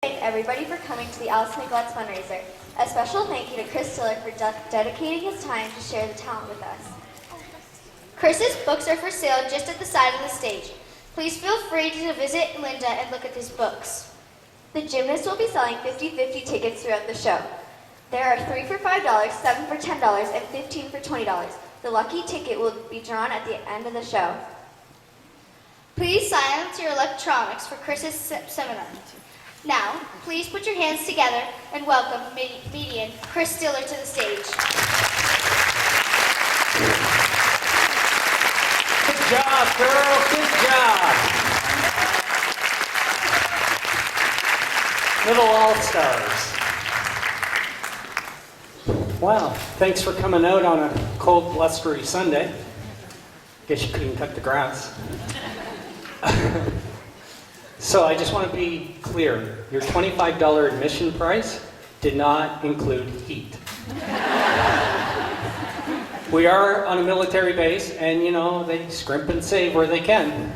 Thank everybody for coming to the Alice Nicolette's fundraiser. A special thank you to Chris Stillar for dedicating his time to share the talent with us. Chris's books are for sale just at the side of the stage. Please feel free to visit Linda and look at his books. The gymnast will be selling 50-50 tickets throughout the show. There are 3 for $5, 7 for $10, and 15 for $20. The lucky ticket will be drawn at the end of the show. Please silence your electronics for Chris's seminar. Now, please put your hands together and welcome comedian Chris Stillar to the stage. Good job, girl. Good job. Little all-stars. Wow, thanks for coming out on a cold, blustery Sunday. Guess you couldn't cut the grass. So I just want to be clear. Your $25 admission price did not include heat. We are on a military base, and you know, they scrimp and save where they can.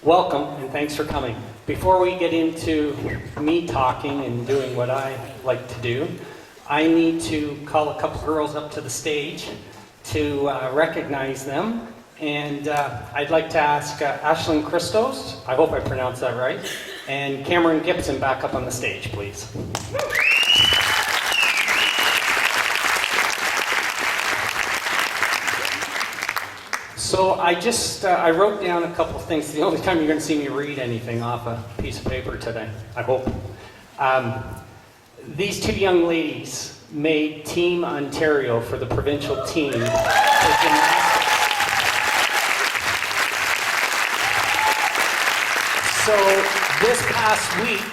Welcome, and thanks for coming. Before we get into me talking and doing what I like to do, I need to call a couple girls up to the stage to recognize them. And I'd like to ask Ashlyn Christos, I hope I pronounced that right, and Cameron Gibson back up on the stage, please. So I wrote down a couple things. The only time you're going to see me read anything off a piece of paper today, I hope. These two young ladies made Team Ontario for the provincial team for gymnastics. So this past week,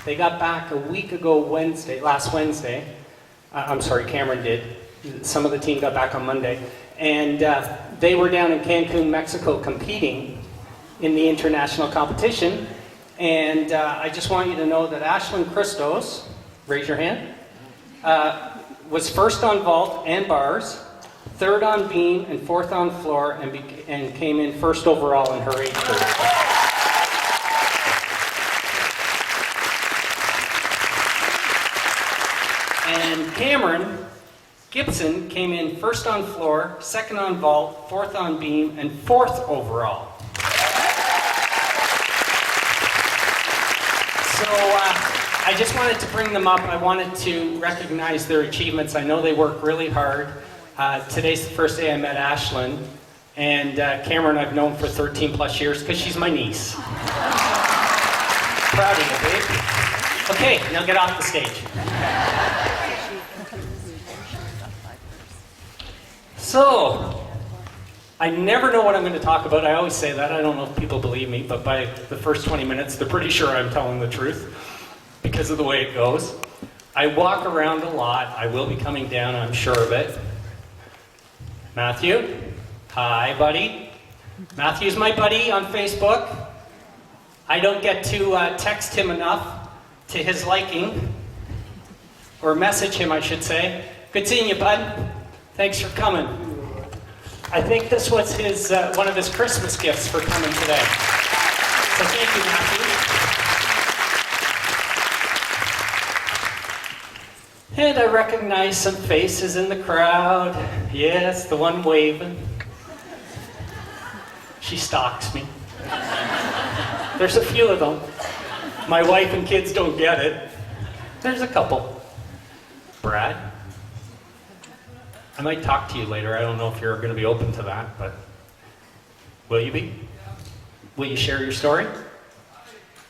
they got back a week ago last Wednesday. I'm sorry, Cameron did. Some of the team got back on Monday. And they were down in Cancun, Mexico, competing in the international competition. And I just want you to know that Ashlyn Christos, raise your hand, was first on vault and bars, third on beam, and fourth on floor, and came in first overall in her age group. And Cameron Gibson came in first on floor, second on vault, fourth on beam, and fourth overall. So I just wanted to bring them up. I wanted to recognize their achievements. I know they work really hard. Today's the first day I met Ashlyn, and Cameron I've known for 13 plus years because she's my niece. Proud of you, babe. Okay, now get off the stage. So, I never know what I'm going to talk about. I always say that. I don't know if people believe me, but by the first 20 minutes, they're pretty sure I'm telling the truth because of the way it goes. I walk around a lot. I will be coming down, I'm sure of it. Matthew, hi, buddy. Matthew's my buddy on Facebook. I don't get to text him enough to his liking, or message him, I should say. Good seeing you, bud. Thanks for coming. I think this was his one of his Christmas gifts for coming today. So thank you, Matthew. And I recognize some faces in the crowd. Yes, the one waving. She stalks me. There's a few of them. My wife and kids don't get it. There's a couple. Brad. I might talk to you later. I don't know if you're going to be open to that, but will you be? Will you share your story?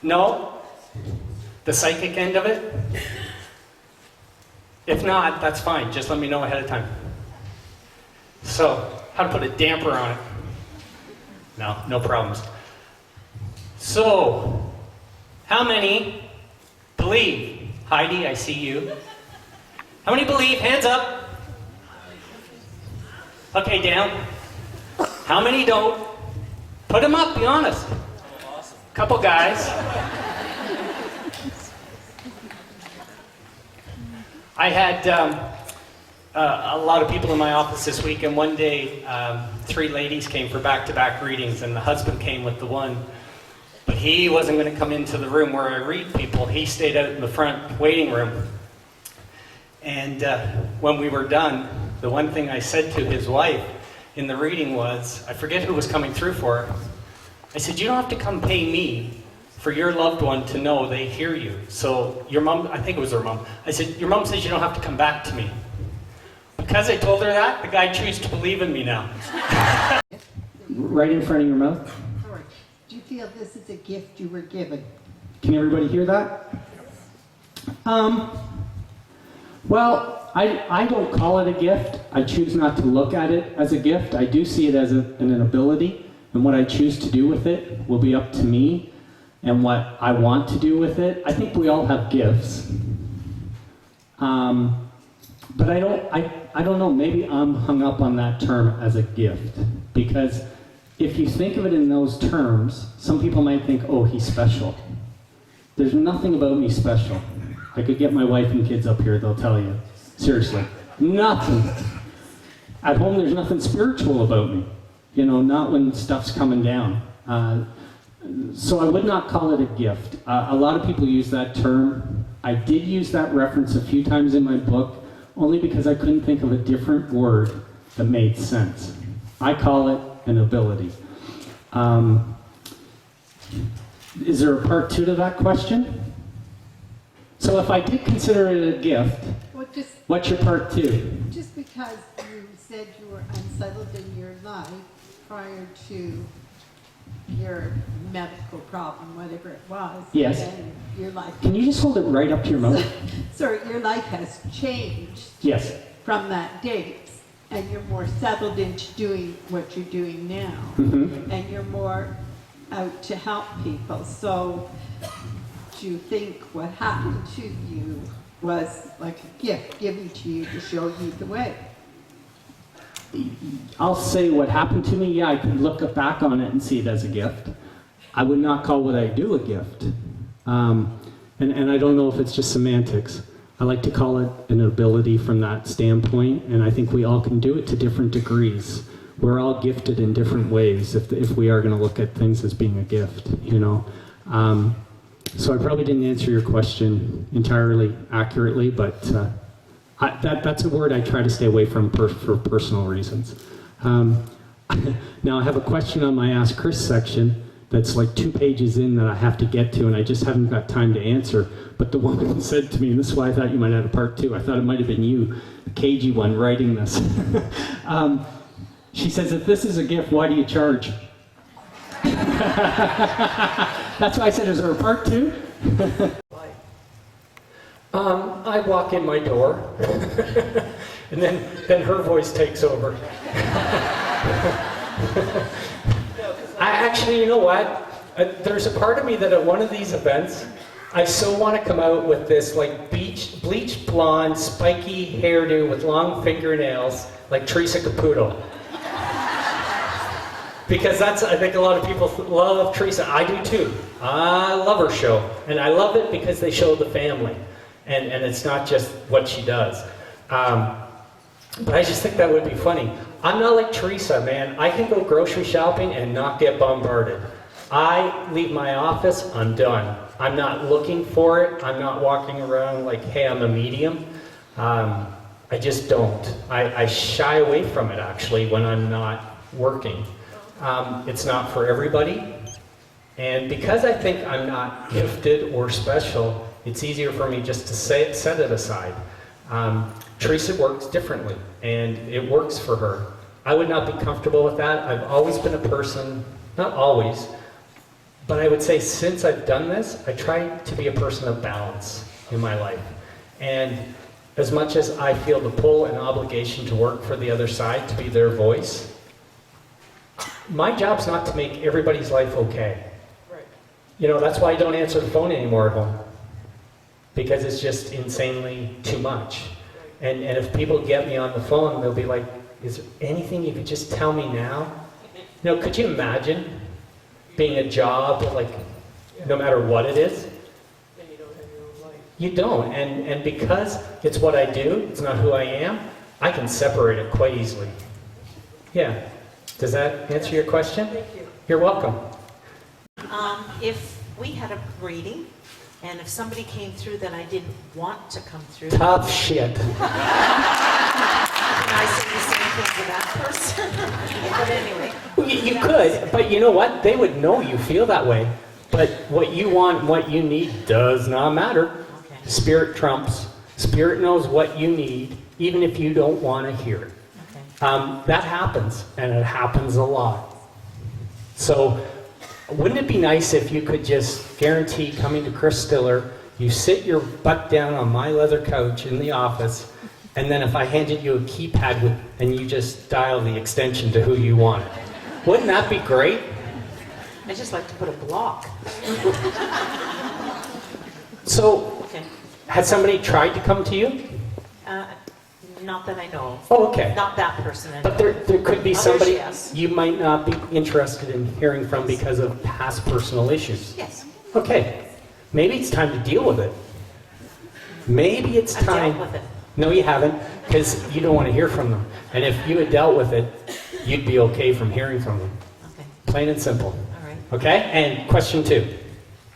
No? The psychic end of it? If not, that's fine. Just let me know ahead of time. So, how to put a damper on it? No problems. So, how many believe? Heidi, I see you. How many believe? Hands up. Okay, down. How many don't? Put them up, be honest. Awesome. Couple guys. I had a lot of people in my office this week, and one day 3 ladies came for back-to-back readings, and the husband came with the one, but he wasn't going to come into the room where I read people. He stayed out in the front waiting room. And when we were done, the one thing I said to his wife in the reading was, I forget who was coming through for her. I said, you don't have to come pay me for your loved one to know they hear you. So your mom, I think it was her mom, I said, your mom says you don't have to come back to me. Because I told her that, the guy chooses to believe in me now. Right in front of your mouth. Sorry. Do you feel this is a gift you were given? Can everybody hear that? Well, I don't call it a gift. I choose not to look at it as a gift. I do see it as an ability, and what I choose to do with it will be up to me and what I want to do with it. I think we all have gifts. But I don't know, maybe I'm hung up on that term as a gift, because if you think of it in those terms, some people might think, oh, he's special. There's nothing about me special. I could get my wife and kids up here, they'll tell you. Seriously, nothing. At home, there's nothing spiritual about me. You know, not when stuff's coming down. So I would not call it a gift. A lot of people use that term. I did use that reference a few times in my book, only because I couldn't think of a different word that made sense. I call it an ability. Is there a part two to that question? So if I did consider it a gift, what's your part two? Just because you said you were unsettled in your life prior to your medical problem, whatever it was. Yes. And your life. Can you just hold it right up to your mouth? Sorry, your life has changed. Yes. From that date, and you're more settled into doing what you're doing now, and you're more out to help people. So, do you think what happened to you was like a gift given to you to show you the way? I'll say what happened to me, yeah, I could look back on it and see it as a gift. I would not call what I do a gift. And I don't know if it's just semantics. I like to call it an ability from that standpoint, and I think we all can do it to different degrees. We're all gifted in different ways if we are going to look at things as being a gift, you know. So I probably didn't answer your question entirely accurately, but that's a word I try to stay away from for personal reasons. Now I have a question on my Ask Chris section that's like 2 pages in that I have to get to, and I just haven't got time to answer. But the woman said to me, and this is why I thought you might have a part two, I thought it might have been you, the cagey one, writing this. She says, if this is a gift, why do you charge? That's why I said, is there a part two? I walk in my door, and then her voice takes over. Actually, you know what? There's a part of me that at one of these events, I so want to come out with this like bleached blonde, spiky hairdo with long fingernails, like Teresa Caputo. Because I think a lot of people love Teresa. I do too. I love her show. And I love it because they show the family. And it's not just what she does. But I just think that would be funny. I'm not like Teresa, man. I can go grocery shopping and not get bombarded. I leave my office, I'm done. I'm not looking for it. I'm not walking around like, hey, I'm a medium. I just don't. I shy away from it, actually, when I'm not working. It's not for everybody. And because I think I'm not gifted or special, it's easier for me just to set it aside. Teresa works differently, and it works for her. I would not be comfortable with that. I've always been a person, not always, but I would say since I've done this, I try to be a person of balance in my life. And as much as I feel the pull and obligation to work for the other side, to be their voice, my job's not to make everybody's life okay. Right. You know, that's why I don't answer the phone anymore at home. Because it's just insanely too much. And if people get me on the phone, they'll be like, is there anything you could just tell me now? You know, could you imagine being a job, like, no matter what it is? Then you don't have your own life. You don't. And because it's what I do, it's not who I am, I can separate it quite easily. Yeah. Does that answer your question? Thank you. You're welcome. If We had a reading, and if somebody came through that I didn't want to come through, Tough shit. and I say the same thing to that person. But anyway. Well, you could, but you know what? They would know you feel that way. But what you want and what you need does not matter. Okay. Spirit trumps. Spirit knows what you need, even if you don't want to hear it. Okay. That happens, and it happens a lot. So, wouldn't it be nice if you could just guarantee coming to Chris Stillar, you sit your butt down on my leather couch in the office, and then if I handed you a keypad and you just dial the extension to who you want it. Wouldn't that be great? I just like to put a block. So, Okay. has somebody tried to come to you? Not that I know of. Oh, okay. Not that person. I But know. there could be Others, somebody yes. you might not be interested in hearing from because of past personal issues. Yes. Okay, maybe it's time to deal with it. Maybe it's I've time. dealt with it. No, you haven't, because you don't want to hear from them. And if you had dealt with it, you'd be okay from hearing from them. Okay. Plain and simple. All right. Okay? And question 2.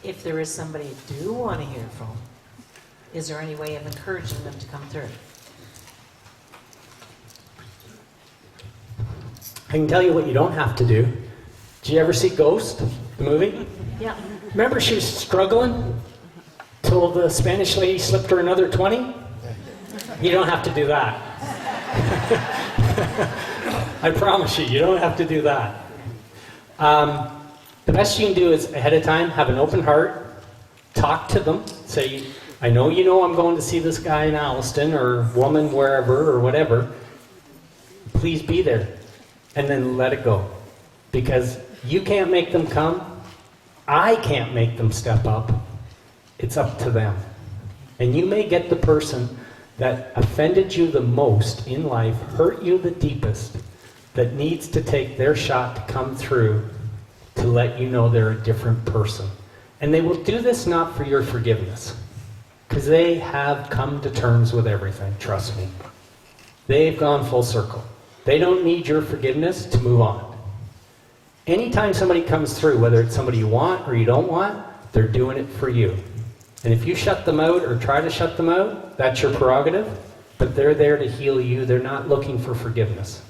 If there is somebody you do want to hear from, is there any way of encouraging them to come through? I can tell you what you don't have to do. Did you ever see Ghost, the movie? Yeah. Remember she was struggling till the Spanish lady slipped her another 20? You don't have to do that. I promise you, you don't have to do that. The best you can do is ahead of time, have an open heart, talk to them, say, I know you know I'm going to see this guy in Alliston or woman wherever or whatever. Please be there. And then let it go. Because you can't make them come. I can't make them step up. It's up to them. And you may get the person that offended you the most in life, hurt you the deepest, that needs to take their shot to come through to let you know they're a different person. And they will do this not for your forgiveness, because they have come to terms with everything, trust me. They've gone full circle. They don't need your forgiveness to move on. Anytime somebody comes through, whether it's somebody you want or you don't want, they're doing it for you. And if you shut them out or try to shut them out, that's your prerogative, but they're there to heal you. They're not looking for forgiveness.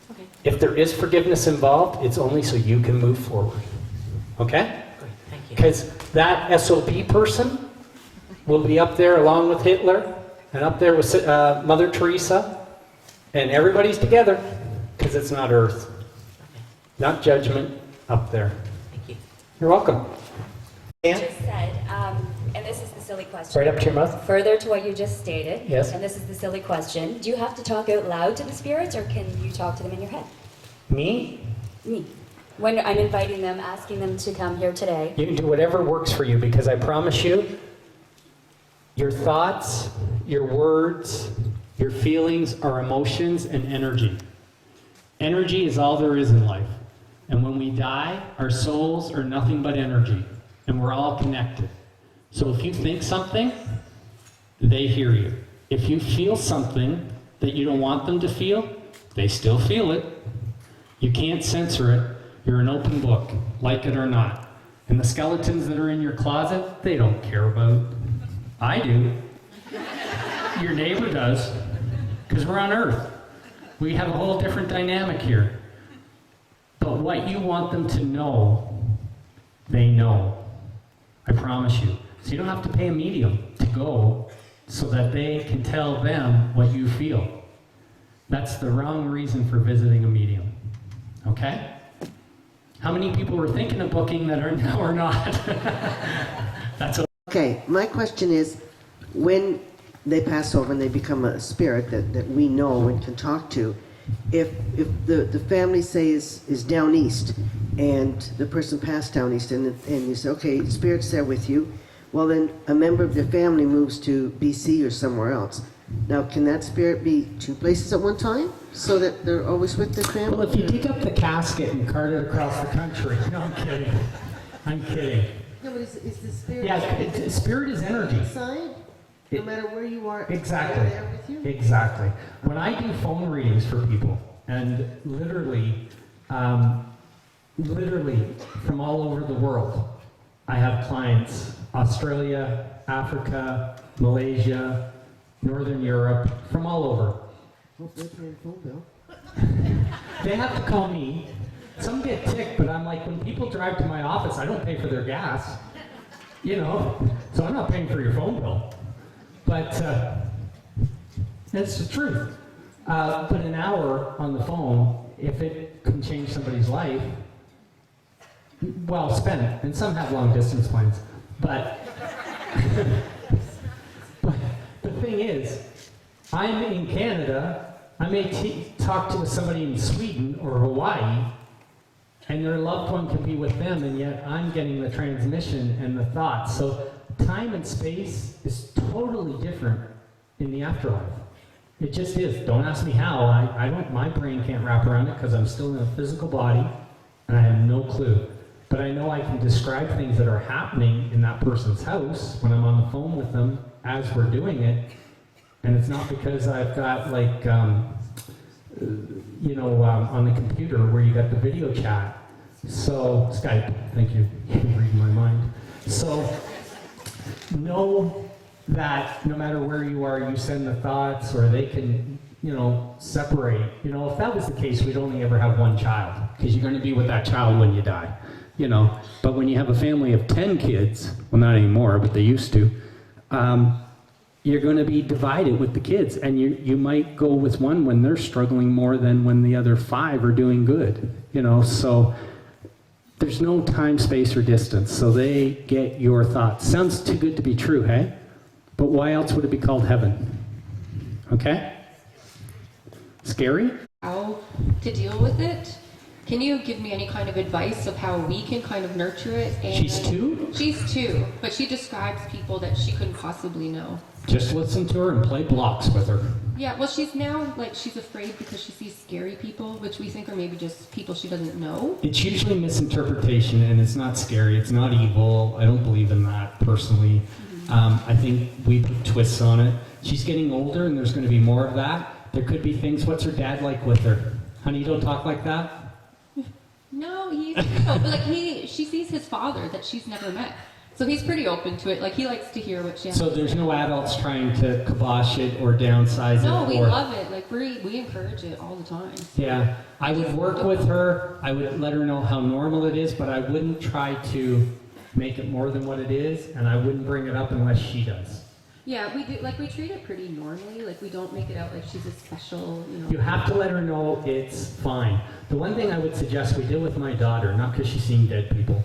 Okay. If there is forgiveness involved, it's only so you can move forward. Okay? Great. Thank you. Because that SOB person will be up there along with Hitler and up there with Mother Teresa, and everybody's together because it's not earth. Okay. Not judgment up there. Thank you. You're welcome. You just said, and this is the silly question. Right up to your mouth. Further to what you just stated. Yes. And this is the silly question. Do you have to talk out loud to the spirits, or can you talk to them in your head? Me? Me. When I'm inviting them, asking them to come here today. You can do whatever works for you, because I promise you, your thoughts, your words, your feelings are emotions and energy. Energy is all there is in life. And when we die, our souls are nothing but energy. And we're all connected. So if you think something, they hear you. If you feel something that you don't want them to feel, they still feel it. You can't censor it. You're an open book, like it or not. And the skeletons that are in your closet, they don't care about. I do. Your neighbor does. Because we're on Earth. We have a whole different dynamic here. But what you want them to know, they know. I promise you. So you don't have to pay a medium to go so that they can tell them what you feel. That's the wrong reason for visiting a medium. Okay? How many people were thinking of booking that are now or not? That's Okay, my question is, when they pass over and they become a spirit that we know and can talk to, if the family, say, is down east, and the person passed down east, and you say, okay, spirit's there with you, well then a member of the family moves to BC or somewhere else. Now, can that spirit be two places at one time, so that they're always with their family? Well, if you dig up the casket and cart it across the country. No, I'm kidding. I'm kidding. No, but is the spirit Yeah, spirit is energy. inside? No matter where you are, Exactly. they're there with you? Exactly. When I do phone readings for people, and literally from all over the world, I have clients Australia, Africa, Malaysia, Northern Europe, from all over. Hope they're paying phone bill. They have to call me. Some get ticked, but I'm like, when people drive to my office, I don't pay for their gas, you know, so I'm not paying for your phone bill. But it's the truth. But an hour on the phone, if it can change somebody's life, well, spend it. And some have long distance plans. But, but the thing is, I'm in Canada, I may talk to somebody in Sweden or Hawaii, and their loved one can be with them, and yet I'm getting the transmission and the thoughts. So time and space is totally different in the afterlife. It just is. Don't ask me how. I don't. My brain can't wrap around it because I'm still in a physical body, and I have no clue. But I know I can describe things that are happening in that person's house when I'm on the phone with them as we're doing it, and it's not because I've got like, on the computer where you got the video chat. So Skype. Thank you. You can read my mind. So know that no matter where you are, you send the thoughts, or they can, separate. If that was the case, we'd only ever have one child, because you're going to be with that child when you die. But when you have a family of 10 kids, well, not anymore, but they used to, you're going to be divided with the kids, and you might go with one when they're struggling more than when the other 5 are doing good, so there's no time, space, or distance, so they get your thoughts. Sounds too good to be true, hey? But why else would it be called heaven? Okay? Scary? How to deal with it? Can you give me any kind of advice of how we can kind of nurture it? And She's 2? She's 2, but she describes people that she couldn't possibly know. Just listen to her and play blocks with her. Yeah, well, she's now, she's afraid because she sees scary people, which we think are maybe just people she doesn't know. It's usually misinterpretation, and it's not scary. It's not evil. I don't believe in that, personally. I think we put twists on it. She's getting older, and there's going to be more of that. There could be things. What's her dad like with her? Honey, you don't talk like that? No, but she sees his father that she's never met. So he's pretty open to it. He likes to hear what she has. So there's no adults trying to kibosh it or downsize it? No, we love it. We encourage it all the time. Yeah. I would work with her. I would let her know how normal it is, but I wouldn't try to make it more than what it is, and I wouldn't bring it up unless she does. Yeah, we do. We treat it pretty normally. We don't make it out like she's a special, You have to let her know it's fine. The one thing I would suggest we did with my daughter, not because she's seen dead people,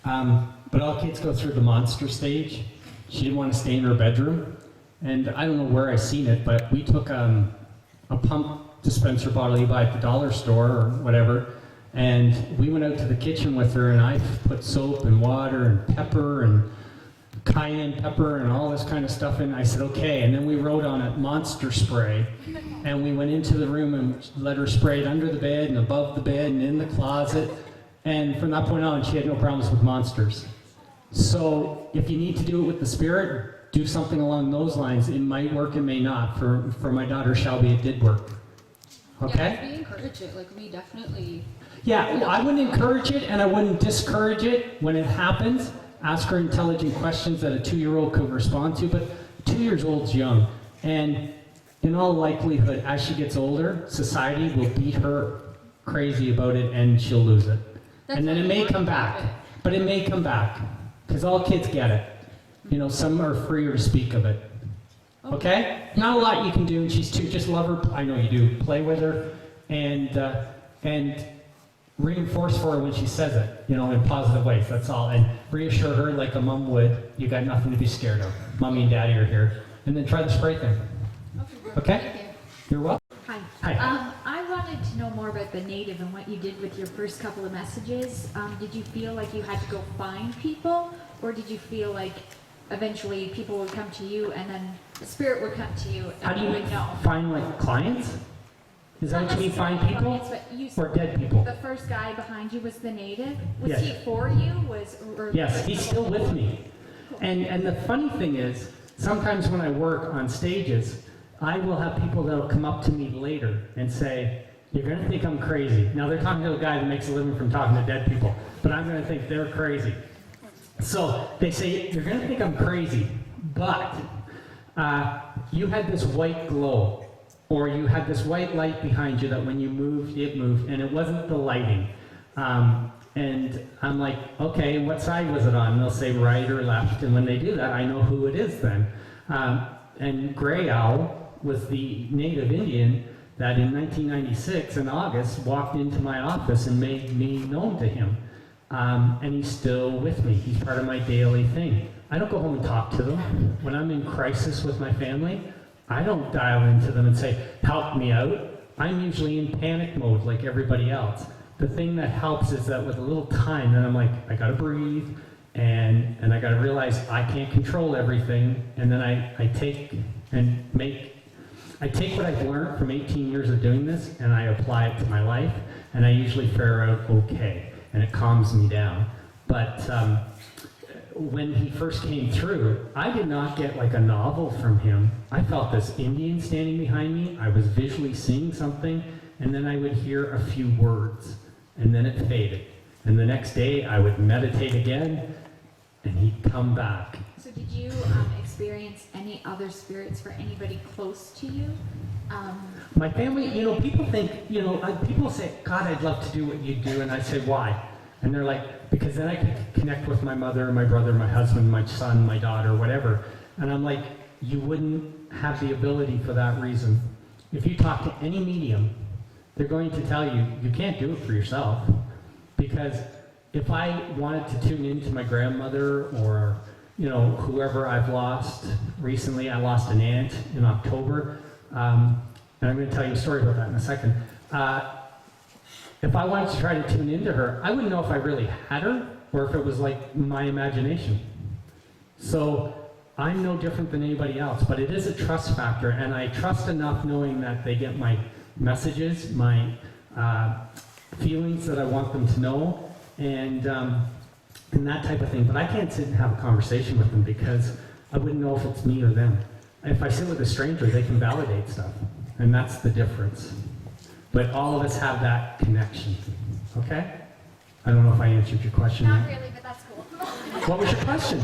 but all kids go through the monster stage. She didn't want to stay in her bedroom, and I don't know where I seen it, but we took a pump dispenser bottle you buy at the dollar store or whatever, and we went out to the kitchen with her, and I put soap and water and pepper and cayenne pepper and all this kind of stuff in. I said, okay, and then we wrote on it monster spray, and we went into the room and let her spray it under the bed and above the bed and in the closet, and from that point on she had no problems with monsters. So if you need to do it with the spirit, do something along those lines. It might work, it may not. For my daughter Shelby, it did work. Okay? Yeah, we encourage it. We definitely... Yeah, I wouldn't encourage it, and I wouldn't discourage it when it happens. Ask her intelligent questions that a 2-year-old could respond to, but 2 years old's young. And in all likelihood, as she gets older, society will beat her crazy about it, and she'll lose it. And then it may come back. But it may come back, because all kids get it. Some are freer to speak of it. Okay? Not a lot you can do, and she's 2. Just love her. I know you do. Play with her, and reinforce for her when she says it, in positive ways. That's all. And reassure her like a mom would. You got nothing to be scared of. Mommy and Daddy are here. And then try the spray thing. Okay? You're welcome. Hi. Hi. I wanted to know more about the native and what you did with your first couple of messages. Did you feel like you had to go find people, or did you feel like eventually people would come to you and then the spirit would come to you and How do you you would know? find clients? Is that what you mean, find people? Clients, but you Or dead people? The first guy behind you was the native. Was Yes. he for you? Yes, he's still with me. And the funny thing is, sometimes when I work on stages, I will have people that will come up to me later and say, you're going to think I'm crazy. Now they're talking to a guy that makes a living from talking to dead people, but I'm going to think they're crazy. So they say, you're going to think I'm crazy, but you had this white glow, or you had this white light behind you that when you moved, it moved, and it wasn't the lighting. And I'm like, okay, what side was it on? And they'll say right or left, and when they do that, I know who it is then. And Gray Owl was the native Indian that in 1996, in August, walked into my office and made me known to him. And he's still with me. He's part of my daily thing. I don't go home and talk to them. When I'm in crisis with my family, I don't dial into them and say, help me out. I'm usually in panic mode like everybody else. The thing that helps is that with a little time, then I'm like, I gotta breathe, and I gotta realize I can't control everything, and then I take what I've learned from 18 years of doing this, and I apply it to my life, and I usually fare out okay, and it calms me down. But when he first came through, I did not get like a novel from him. I felt this Indian standing behind me. I was visually seeing something, and then I would hear a few words, and then it faded. And the next day, I would meditate again, and he'd come back. So did you experience any other spirits for anybody close to you? My family, people think, people say, God, I'd love to do what you do, and I say, why? And they're like, because then I could connect with my mother, my brother, my husband, my son, my daughter, whatever. And I'm like, you wouldn't have the ability for that reason. If you talk to any medium, they're going to tell you, you can't do it for yourself. Because if I wanted to tune into my grandmother or, whoever I've lost, recently I lost an aunt in October, and I'm going to tell you a story about that in a second. If I wanted to try to tune into her, I wouldn't know if I really had her or if it was like my imagination. So I'm no different than anybody else, but it is a trust factor, and I trust enough knowing that they get my messages, my feelings that I want them to know, and that type of thing. But I can't sit and have a conversation with them because I wouldn't know if it's me or them. If I sit with a stranger, they can validate stuff, and that's the difference. But all of us have that connection, okay? I don't know if I answered your question. Not really, but that's cool. What was your question?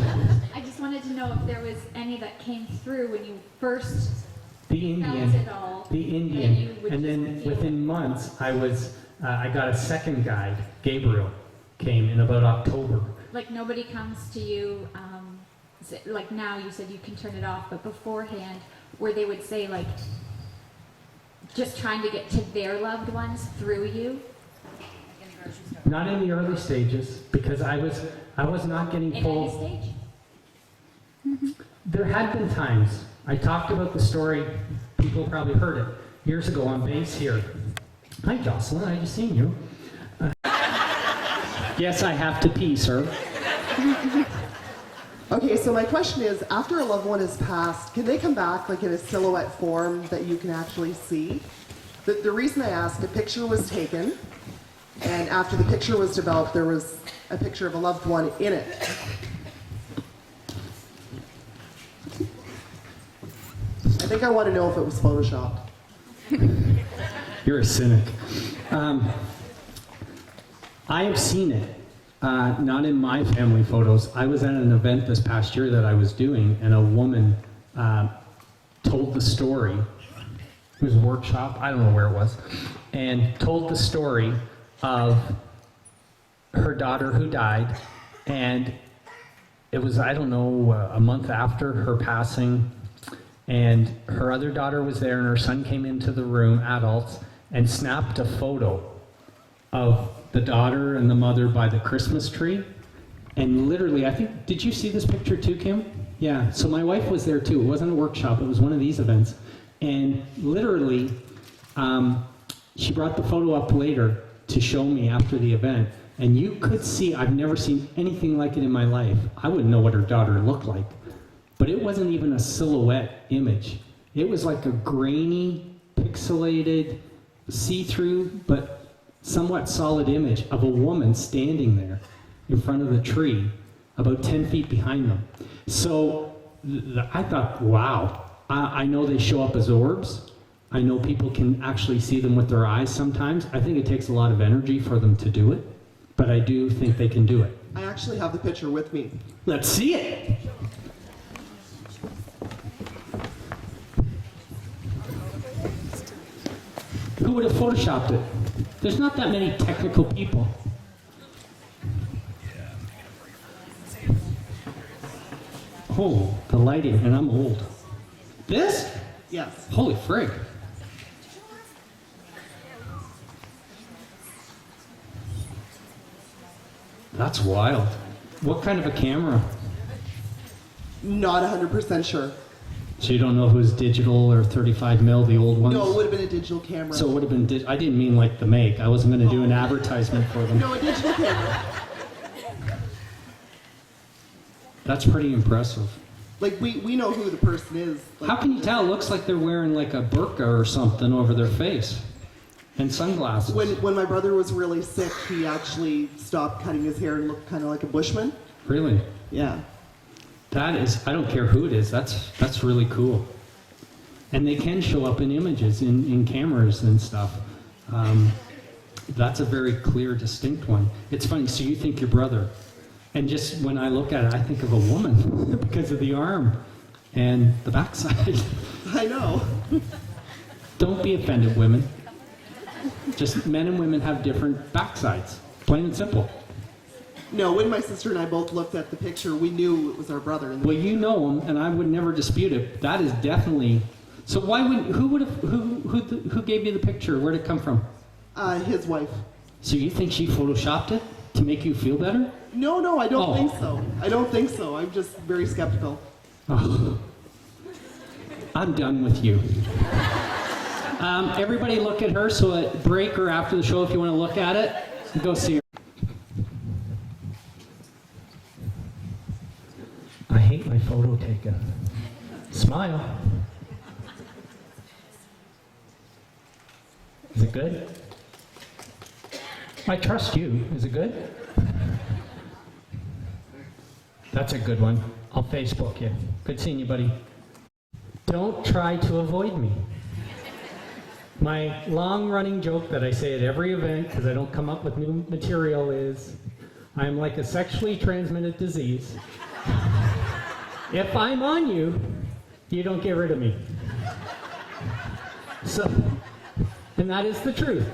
I just wanted to know if there was any that came through when you first The Indian. felt it all. The that you Indian. would And just then feel within months, I got a second guide, Gabriel, came in about October. Like nobody comes to you, like now you said you can turn it off, but beforehand, where they would say like, just trying to get to their loved ones through you? Not in the early stages, because I was not getting In full. any stage? There had been times. I talked about the story, people probably heard it, years ago on base here. Hi Jocelyn, I just seen you. Yes, I have to pee, sir. Okay, so my question is, after a loved one has passed, can they come back like in a silhouette form that you can actually see? The reason I asked, a picture was taken, and after the picture was developed, there was a picture of a loved one in it. I think I want to know if it was photoshopped. You're a cynic. I have seen it. Not in my family photos. I was at an event this past year that I was doing, and a woman told the story. It was a workshop, I don't know where it was, and told the story of her daughter who died, and it was, I don't know, a month after her passing, and her other daughter was there, and her son came into the room, adults, and snapped a photo of the daughter and the mother by the Christmas tree. And literally, I think, did you see this picture too, Kim? Yeah, so my wife was there too. It wasn't a workshop, it was one of these events. And literally, she brought the photo up later to show me after the event. And you could see, I've never seen anything like it in my life. I wouldn't know what her daughter looked like. But it wasn't even a silhouette image. It was like a grainy, pixelated, see-through, but somewhat solid image of a woman standing there in front of the tree, about 10 feet behind them. So I thought, wow, I know they show up as orbs. I know people can actually see them with their eyes sometimes. I think it takes a lot of energy for them to do it, but I do think they can do it. I actually have the picture with me. Let's see it. Who would have photoshopped it? There's not that many technical people. Oh, the lighting, and I'm old. This? Yes. Holy frig. That's wild. What kind of a camera? Not 100% sure. So you don't know if it was digital or 35 mil, the old ones? No, it would have been a digital camera. So it would have been, I didn't mean like the make. I wasn't going to do an advertisement for them. No, a digital camera. That's pretty impressive. Like, we know who the person is. Like, How can you tell? It looks like they're wearing like a burqa or something over their face. And sunglasses. When my brother was really sick, he actually stopped cutting his hair and looked kind of like a bushman. Really? Yeah. That is, I don't care who it is, that's really cool. And they can show up in images, in cameras and stuff. That's a very clear, distinct one. It's funny, so you think your brother. And just when I look at it, I think of a woman because of the arm and the backside. I know. Don't be offended, women. Just men and women have different backsides. Plain and simple. No, when my sister and I both looked at the picture, we knew it was our brother. In the Well, you know him, and I would never dispute it. That is definitely. So why would who gave you the picture? Where'd it come from? His wife. So you think she photoshopped it to make you feel better? No, I don't Oh. think so. I don't think so. I'm just very skeptical. Oh. I'm done with you. Everybody look at her. So at break or after the show, if you want to look at it, go see her. I hate my photo taken. Smile. Is it good? I trust you. Is it good? That's a good one. I'll Facebook you. Good seeing you, buddy. Don't try to avoid me. My long-running joke that I say at every event, because I don't come up with new material, is I'm like a sexually transmitted disease. If I'm on you, you don't get rid of me. So, and that is the truth.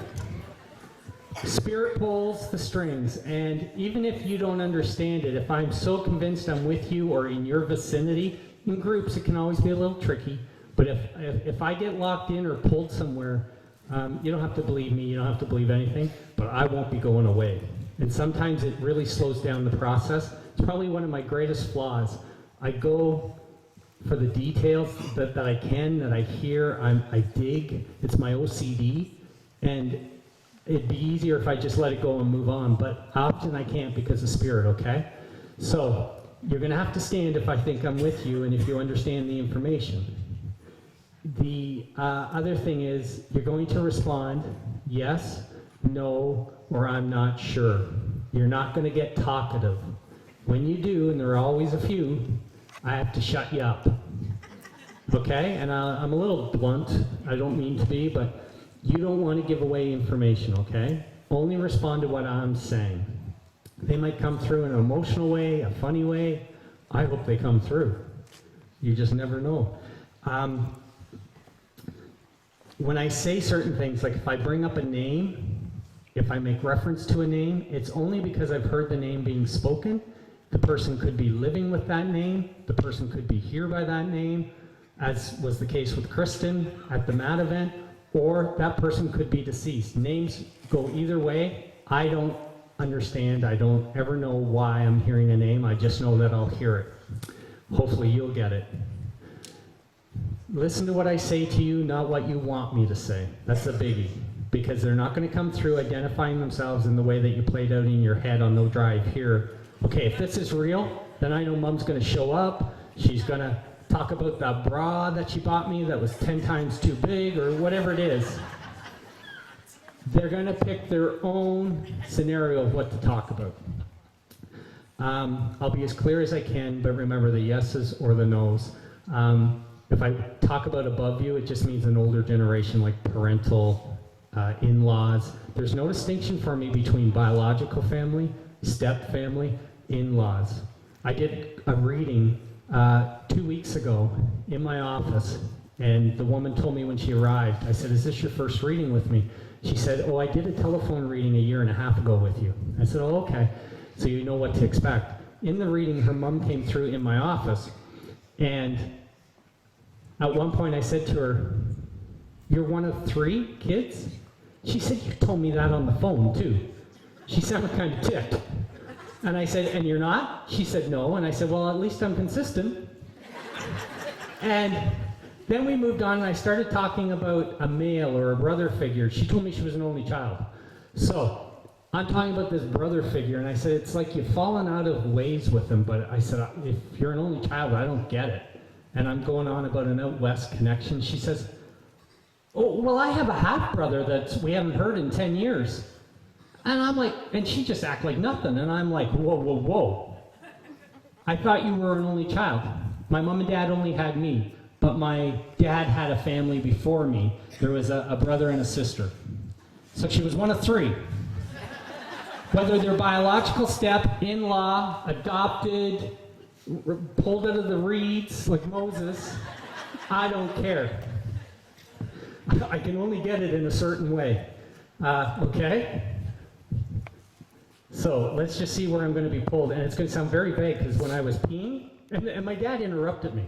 Spirit pulls the strings, and even if you don't understand it, if I'm so convinced I'm with you or in your vicinity, in groups it can always be a little tricky, but if I get locked in or pulled somewhere, you don't have to believe me, you don't have to believe anything, but I won't be going away. And sometimes it really slows down the process. It's probably one of my greatest flaws. I go for the details that I can, that I hear, I dig. It's my OCD, and it'd be easier if I just let it go and move on, but often I can't because of spirit, okay? So, you're gonna have to stand if I think I'm with you and if you understand the information. The other thing is, you're going to respond, yes, no, or I'm not sure. You're not gonna get talkative. When you do, and there are always a few, I have to shut you up, okay? And I'm a little blunt, I don't mean to be, but you don't want to give away information, okay? Only respond to what I'm saying. They might come through in an emotional way, a funny way. I hope they come through. You just never know. When I say certain things, like if I bring up a name, if I make reference to a name, it's only because I've heard the name being spoken. The person could be living with that name. The person could be here by that name, as was the case with Kristen at the MAT event. Or that person could be deceased. Names go either way. I don't understand. I don't ever know why I'm hearing a name. I just know that I'll hear it. Hopefully you'll get it. Listen to what I say to you, not what you want me to say. That's a biggie. Because they're not going to come through identifying themselves in the way that you played out in your head on no drive here. Okay, if this is real, then I know Mom's going to show up. She's going to talk about that bra that she bought me that was 10 times too big, or whatever it is. They're going to pick their own scenario of what to talk about. I'll be as clear as I can, but remember the yeses or the nos. If I talk about above you, it just means an older generation, like parental, in-laws. There's no distinction for me between biological family, step family, in-laws. I did a reading 2 weeks ago in my office, and the woman told me when she arrived, I said, "Is this your first reading with me?" She said, "Oh, I did a telephone reading 1.5 years ago with you." I said, "Oh, okay, so you know what to expect." In the reading, her mom came through in my office, and at one point I said to her, "You're one of 3 kids?" She said, "You told me that on the phone too." She sounded kind of ticked. And I said, "And you're not?" She said, "No." And I said, "Well, at least I'm consistent." And then we moved on, and I started talking about a male or a brother figure. She told me she was an only child. So I'm talking about this brother figure, and I said, "It's like you've fallen out of ways with him." But I said, "If you're an only child, I don't get it." And I'm going on about an out-west connection. She says, "Oh, well, I have a half-brother that we haven't heard in 10 years. And I'm like, and she just act like nothing. And I'm like, whoa, whoa, whoa. I thought you were an only child. My mom and dad only had me, but my dad had a family before me. There was a brother and a sister. So she was one of 3. Whether they're biological step, in-law, adopted, pulled out of the reeds like Moses, I don't care. I can only get it in a certain way. Okay? So let's just see where I'm going to be pulled. And it's going to sound very vague because when I was peeing, and my dad interrupted me,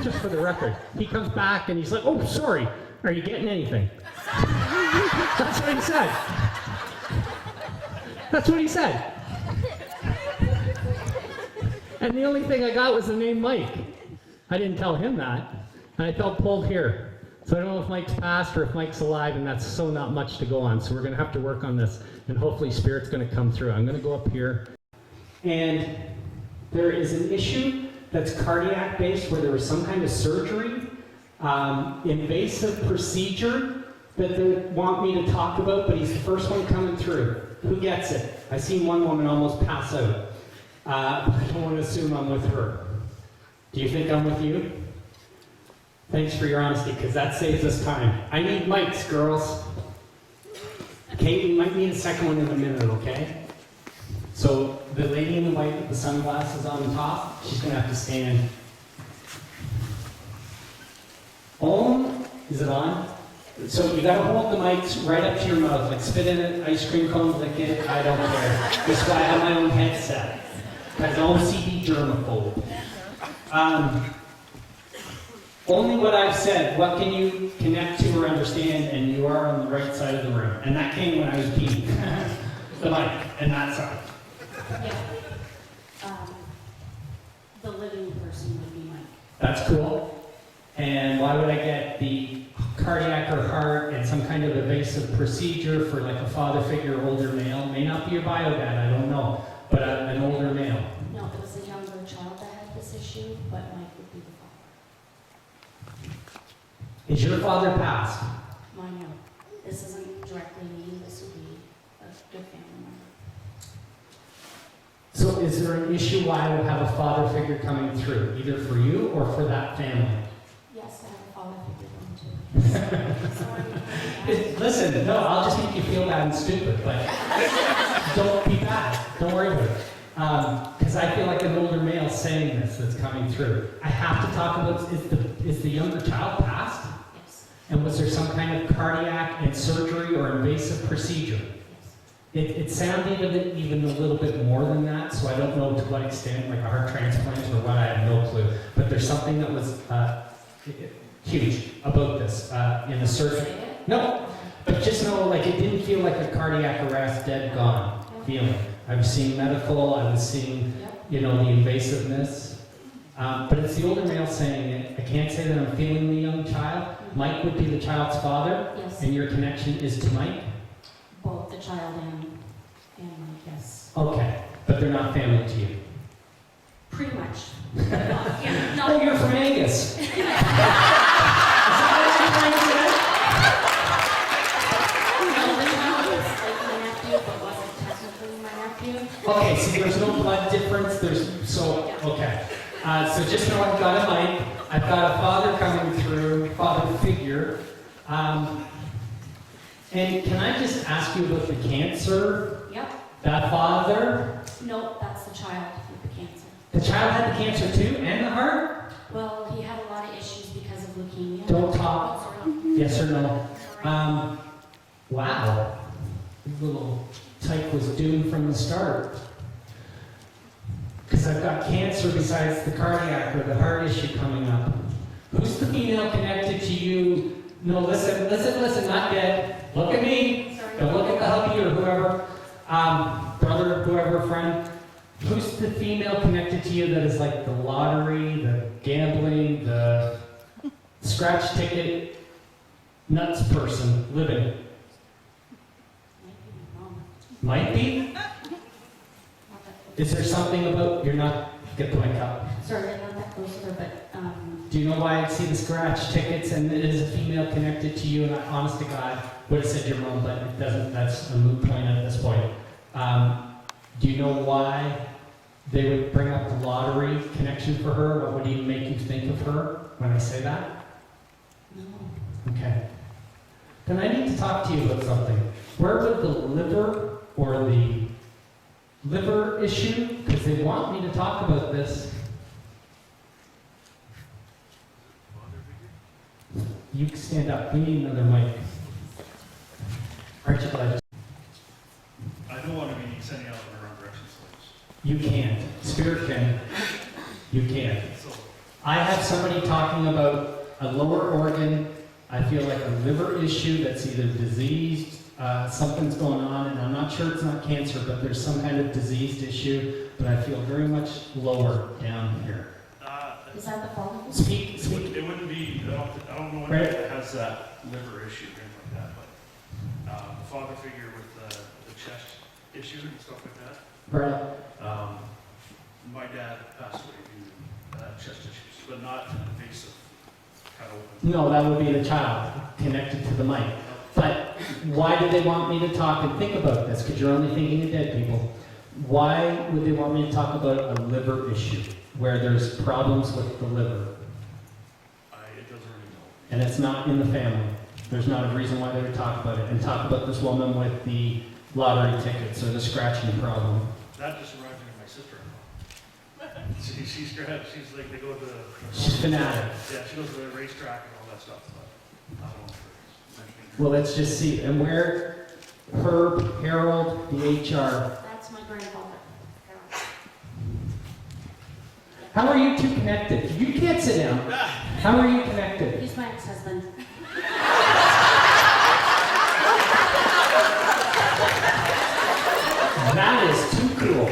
just for the record. He comes back and he's like, "Oh, sorry, are you getting anything?" That's what he said. That's what he said. And the only thing I got was the name Mike. I didn't tell him that. And I felt pulled here. So I don't know if Mike's passed or if Mike's alive, and that's so not much to go on. So we're going to have to work on this, and hopefully Spirit's going to come through. I'm going to go up here. And there is an issue that's cardiac based where there was some kind of surgery, invasive procedure that they want me to talk about, but he's the first one coming through. Who gets it? I seen one woman almost pass out. I don't want to assume I'm with her. Do you think I'm with you? Thanks for your honesty, because that saves us time. I need mics, girls. Okay, we might need a second one in a minute, okay? So the lady in the white with the sunglasses on top, she's going to have to stand. Is it on? So you got to hold the mics right up to your mouth, like spit in it, ice cream cone, lick it, I don't care. This is why I have my own headset. Because OCD germaphobe. Only what I've said, what can you connect to or understand, and you are on the right side of the room. And that came when I was peeing. The mic, and that side. Yeah. The living person would be Mike. That's cool. And why would I get the cardiac or heart and some kind of invasive procedure for like a father figure, older male? May not be your bio dad, I don't know, but an older male. No, it was a younger child that had this issue, but Mike would be the father. Is your father passed? Mine, no. This isn't directly me, this would be a good family member. So is there an issue why I would have a father figure coming through, either for you or for that family? Yes, I have a father figure one too. Sorry. Listen, no, I'll just make you feel bad and stupid, but don't be bad. Don't worry about it. Because I feel like an older male saying this that's coming through. I have to talk about, is the younger child passed? Yes. And was there some kind of cardiac and surgery or invasive procedure? It sounded even a little bit more than that, so I don't know to what extent, like a heart transplant or what, I have no clue. But there's something that was huge about this in the surgery. No, but just know, like, it didn't feel like a cardiac arrest, dead, gone feeling. I was seeing medical, I was seeing, the invasiveness. But it's the older male saying it. I can't say that I'm feeling the young child. Mike would be the child's father, Yes. and your connection is to Mike? Both the child and Mike, yes. Okay, but they're not family to you. Pretty much. Yeah, no. Oh, you're from Angus. Is that what you're trying to say? No, the child is like my nephew, but wasn't technically my nephew. Okay, so there's no blood difference. Okay. So just know I've got a mic. I've got a father coming through, father figure. And can I just ask you about the cancer? Yep. That father? No, that's the child with the cancer. The child had the cancer too, and the heart? Well, he had a lot of issues because of leukemia. Don't talk. Yes or no? Wow. Little type was doomed from the start. Because I've got cancer besides the cardiac or the heart issue coming up. Who's the female connected to you? No, listen, not yet. Look at me. Don't look at the hubby or whoever. Brother, whoever, friend. Who's the female connected to you that is like the lottery, the gambling, the scratch ticket, nuts person living? Might be? Is there something about, you're not, get the mic up. Sorry, I'm not that close to her, but Do you know why I see the scratch tickets and it is a female connected to you? And I, honest to God, would have said your mom, but it doesn't, that's a moot point at this point. Do you know why they would bring up the lottery connection for her? What would even make you think of her when I say that? no. Okay. Then I need to talk to you about something. Where would the liver or the liver issue, because they want me to talk about this. You can stand up. We need another mic. Aren't you glad? I don't want to be sending out in the wrong direction, slaves. You can't. Spirit can. You can't. I have somebody talking about a lower organ. I feel like a liver issue that's either diseased, something's going on, and I'm not sure it's not cancer, but there's some kind of diseased issue, but I feel very much lower down here. Is that the follicle? Speak. It wouldn't be, I don't know what Right. has that liver issue or anything like that, but the father figure with the chest issue and stuff like that. Right. My dad passed away due to chest issues, but not invasive. Kind of. No, that would be the child connected to the mic. But why do they want me to talk and think about this? Because you're only thinking of dead people. Why would they want me to talk about a liver issue where there's problems with the liver? It doesn't really know. And it's not in the family. There's not a reason why they would talk about it. And talk about this woman with the lottery tickets or the scratching problem. That just reminds me of my sister-in-law. She's like, they go to the... She's fanatic. Yeah, she goes to the racetrack and all that stuff, but I don't know if it's mentioning. Well, let's just see. And where Herb, Harold, the HR. That's my grandfather. How are you two connected? You can't sit down. How are you connected? He's my ex-husband. That is too cool.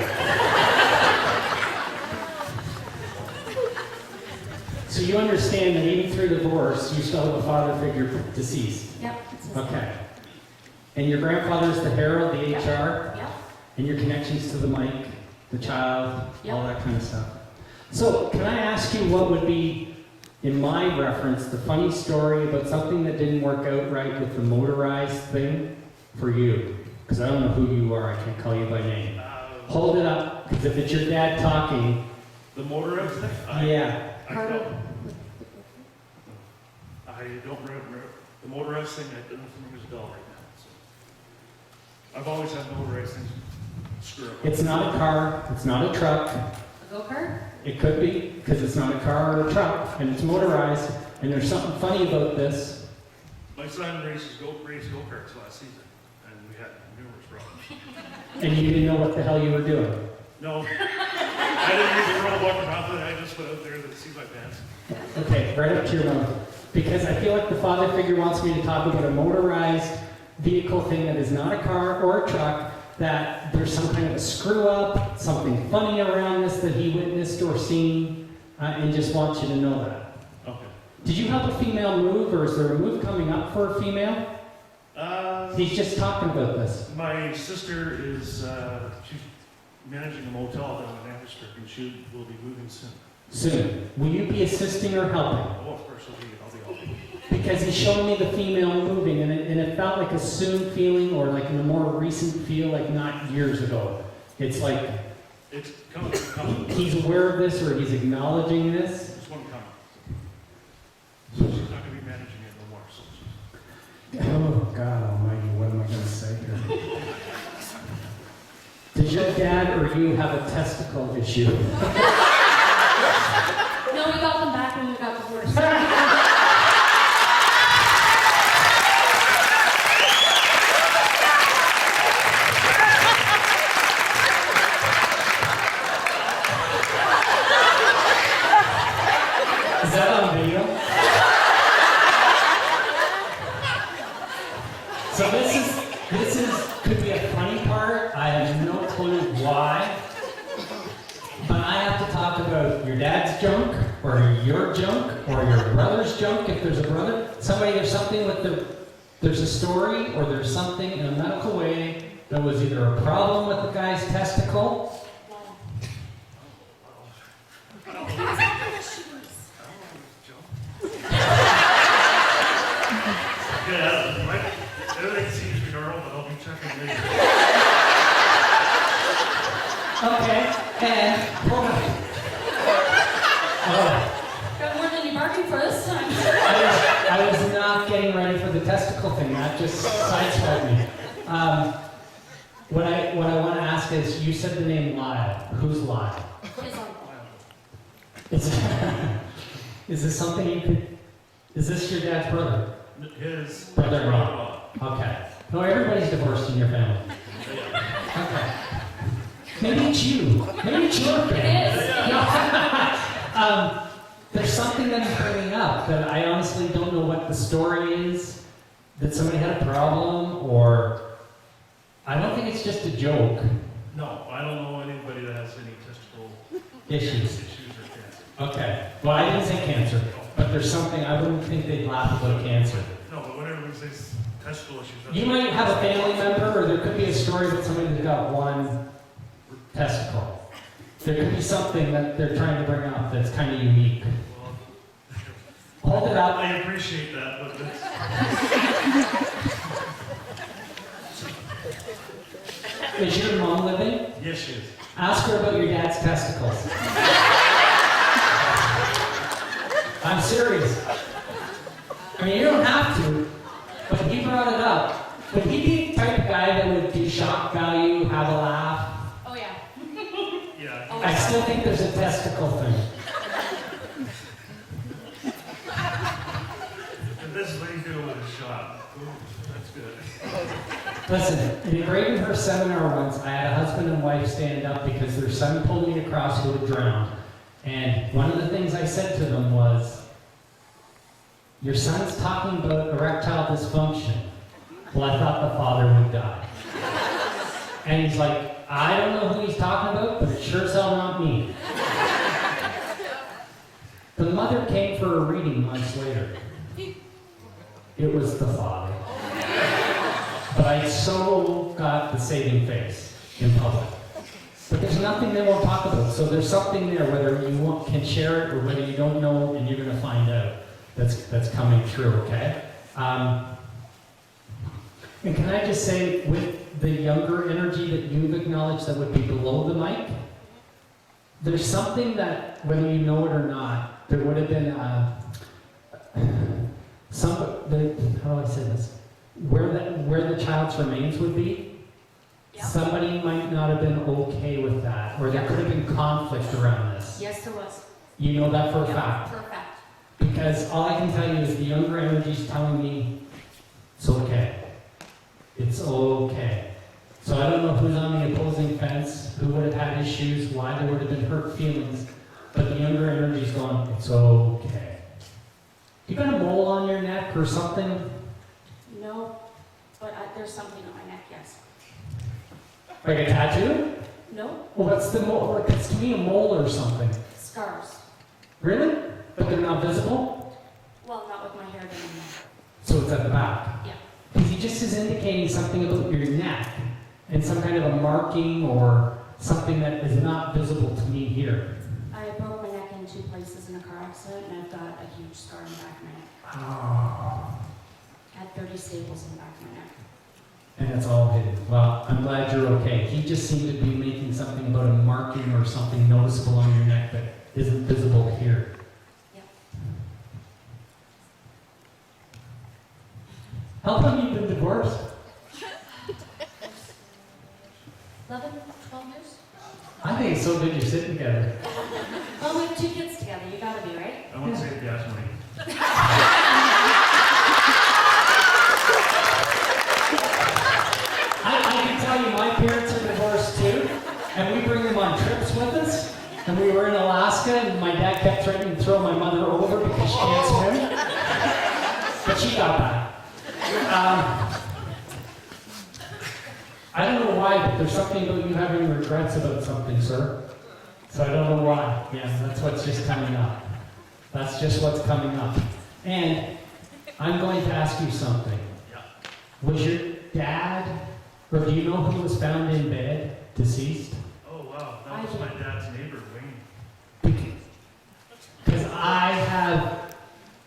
So you understand that even through divorce, you still have a father figure deceased? Yep. It's his Okay. And your grandfather's the Harold, the HR? Yep. And your connections to the mic, the child, Yep. all that kind of stuff. So can I ask you what would be, in my reference, the funny story about something that didn't work out right with the motorized thing for you? Because I don't know who you are, I can't call you by name. Hold it up, because if it's your dad talking... The motorized thing? Yeah. I don't remember. The motorized thing, I don't think it's dull right now. So. I've always had motorized things screw up. It's not a car, it's not a truck. A go-kart? It could be, because it's not a car or a truck, and it's motorized, and there's something funny about this. My son raced go-karts last season, and we had numerous problems. And you didn't know what the hell you were doing. No, I didn't even roll bucket mouth, I just put out there to see my pants. Okay, right up to your mouth. Because I feel like the father figure wants me to talk about a motorized vehicle thing that is not a car or a truck, that there's some kind of a screw up, something funny around this that he witnessed or seen, and just wants you to know that. Okay. Did you have a female move, or is there a move coming up for a female? He's just talking about this. My sister is, she's managing a motel down in Amherst, and she will be moving soon. Soon. Will you be assisting or helping? Oh, of course, I'll be helping. Because he's showing me the female moving, and it felt like a soon feeling, or like in a more recent feel, like not years ago. It's like It's coming. he's aware of this, or he's acknowledging this. There's one coming. So she's not going to be managing it no more. So she's... Oh God Almighty, what am I going to say here? Does your dad or you have a testicle issue? No, we got them back when we got divorced. Is that on video? So this could be a funny part. I have no clue why. But I have to talk about your dad's junk, or your junk, or your brother's junk, if there's a brother. There's something with there's a story, or there's something in a medical way that was either a problem with the guy's testicle. Yeah, everything seems normal, but I'll be checking later. Okay, and hold on. Got more than you bargained for this time. I was not getting ready for the testicle thing. That just sideswiped me. What I want to ask is, you said the name Lyle. Who's Lyle? His uncle. Is this something you could? Is this your dad's brother? His Brother-in-law. Okay. No, everybody's divorced in your family. Okay. Maybe it's you. Maybe it's your family. It is. There's something that he's bringing up that I honestly don't know what the story is. That somebody had a problem, or I don't think it's just a joke. No, I don't know anybody that has any testicle Issues. or cancer. Okay. Well, I didn't say cancer, but there's something, I wouldn't think they'd laugh about cancer. No, but whenever we say testicle issues, that's You might have a family member, or there could be a story with somebody that's got one testicle. There could be something that they're trying to bring up that's kind of unique. Well, Hold it up. I appreciate that, but that's, Is your mom living? yes, she is. Ask her about your dad's testicles. I'm serious. I mean, you don't have to, but he brought it up. Would he be the type of guy that would do shock value, have a laugh? Oh, yeah. Yeah. I still think there's a testicle thing. And this lady doing with a shot. Ooh, that's good. Listen, in Braden her seminar once, I had a husband and wife stand up because their son pulled me across who had drowned. And one of the things I said to them was, your son's talking about erectile dysfunction. Well, I thought the father would die. And he's like, I don't know who he's talking about, but it's sure as hell not me. The mother came for a reading months later. It was the father. But I so got the saving face in public. But there's nothing they won't talk about. So there's something there, whether you can share it or whether you don't know, and you're going to find out that's coming through, okay? And can I just say, with the younger energy that you've acknowledged that would be below the mic, there's something that, whether you know it or not, there would have been how do I say this? Where the child's remains would be, Yep. somebody might not have been okay with that, or there could have been conflict around this. Yes, there was. You know that for a Yep, fact. for a fact. Because all I can tell you is the younger energy's telling me it's okay. It's okay. So I don't know who's on the opposing fence, who would have had issues, why there would have been hurt feelings, but the younger energy's going, it's okay. You got a mole on your neck or something? No, but there's something on my neck, yes. Like a tattoo? No, Well, what's the mole? Like, it's to me a mole or something. scars. Really? But they're not visible? Well, not with my hair down there. So it's at the back. Yeah. Because he just is indicating something about your neck and some kind of a marking or something that is not visible to me here. I broke my neck in 2 places in a car accident, and I've got a huge scar in the back of my neck. Oh. I had 30 staples in the back of my neck. And it's all hidden. Well, I'm glad you're okay. He just seemed to be making something about a marking or something noticeable on your neck that isn't visible here. Yep. How long have you been divorced? 11, 12 years? gotta be, right? I want to save gas money. I can tell you, my parents are divorced too, and we bring them on trips with us. And we were in Alaska, and my dad kept threatening to throw my mother over because she can't swim. But she got back. I don't know why, but there's something about you having regrets about something, sir. So I don't know why. Yeah, that's what's just coming up. That's just what's coming up. And I'm going to ask you something. Was your dad, or do you know who was found in bed, deceased? Oh, wow. That was my dad's neighbor, Wayne. Because I have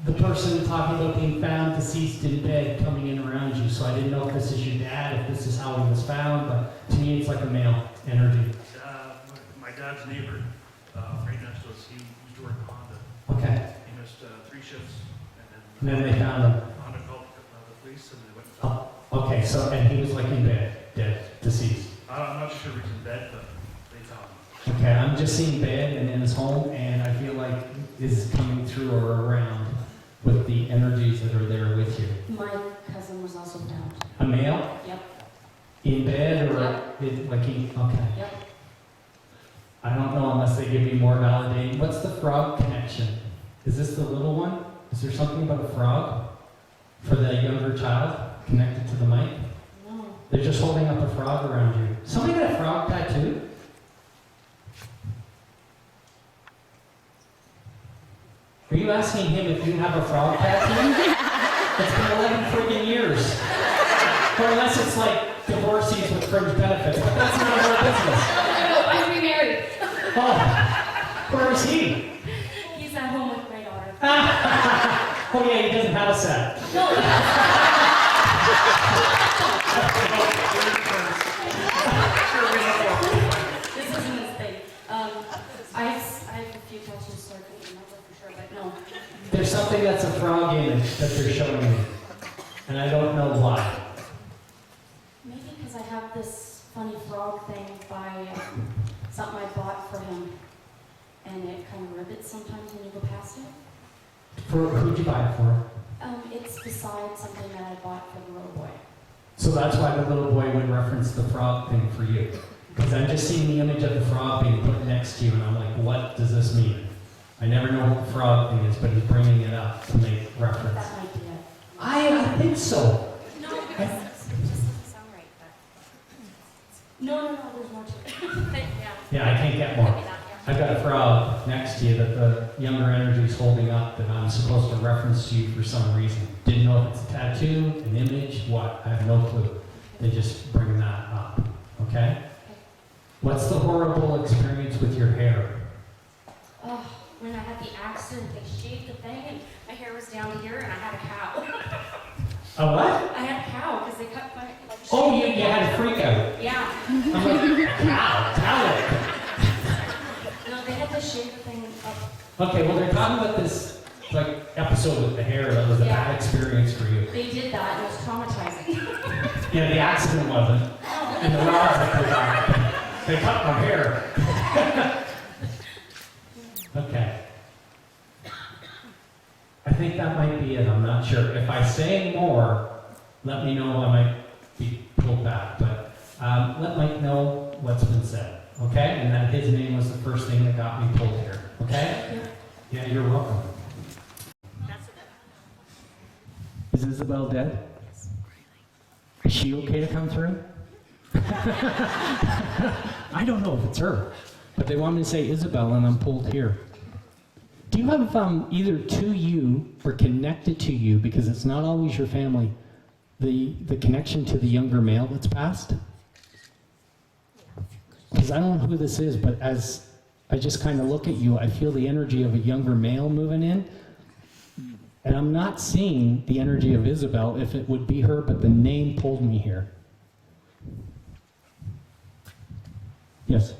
the person talking about being found deceased in bed coming in around you, so I didn't know if this is your dad, if this is how he was found, but to me it's like a male energy. My dad's neighbor, right next to us, he used to work in Honda. Okay. He missed 3 shifts, And then they found him. Honda called the police, and they went and found him. Oh, okay, so, and he was like in bed, dead, deceased. I'm not sure if he's in bed, but they found him. Okay, I'm just seeing bed and in his home, and I feel like this is coming through or around with the energies that are there with you. My cousin was also found. A male? Yep. In bed or Yep. like he, okay. Yep. I don't know unless they give me more validating. What's the frog connection? Is this the little one? Is there something about a frog for the younger child connected to the mic? No. They're just holding up a frog around you. Somebody got a frog tattoo? Are you asking him if you have a frog tattoo? It's been 11 friggin' years. Or unless it's like divorcees with fringe benefits, but that's none of our business. No, I'm remarried. Oh, where is he? He's at home with my daughter. Oh yeah, he doesn't have a set. This isn't his thing. I have a few tattoos, so I couldn't remember for sure, but no. There's something that's a frog image that they're showing me, and I don't know why. Maybe because I have this funny frog thing by something I bought for him, and it kind of ribbits sometimes when you go past it. For who'd you buy it for? It's beside something that I bought for the little boy. So that's why the little boy would reference the frog thing for you. Because I'm just seeing the image of the frog being put next to you, and I'm like, what does this mean? I never know what the frog thing is, but he's bringing it up to make reference. That might be it. I think so. No, because it just doesn't sound right. But... No, there's more to it. Yeah, I can't get more. I've got a frog next to you that the younger energy is holding up that I'm supposed to reference to you for some reason. Didn't know if it's a tattoo, an image, what. I have no clue. They just bring that up. Okay? What's the horrible experience with your hair? Oh, when I had the accident, they shaved the thing, and my hair was down here, and I had a cow. A what? I had a cow because they cut my. Like, Oh, you had a freak out. Yeah. I'm like, cow. No, they had to shave the thing up. Okay, well, they're talking about this like episode with the hair that was a bad experience for you. They did that, and it was traumatizing. Yeah, the accident wasn't. And the rods that they got. They cut my hair. Okay. I think that might be it. I'm not sure. If I say more, let me know. I might be pulled back. But let Mike know what's been said. Okay? And that his name was the first thing that got me pulled here. Okay? Yeah, you're welcome. Is Isabel dead? Is she okay to come through? I don't know if it's her, but they want me to say Isabel, and I'm pulled here. Do you have either to you or connected to you, because it's not always your family, the connection to the younger male that's passed? Because I don't know who this is, but as I just kind of look at you, I feel the energy of a younger male moving in. And I'm not seeing the energy of Isabel, if it would be her, but the name pulled me here. Yes?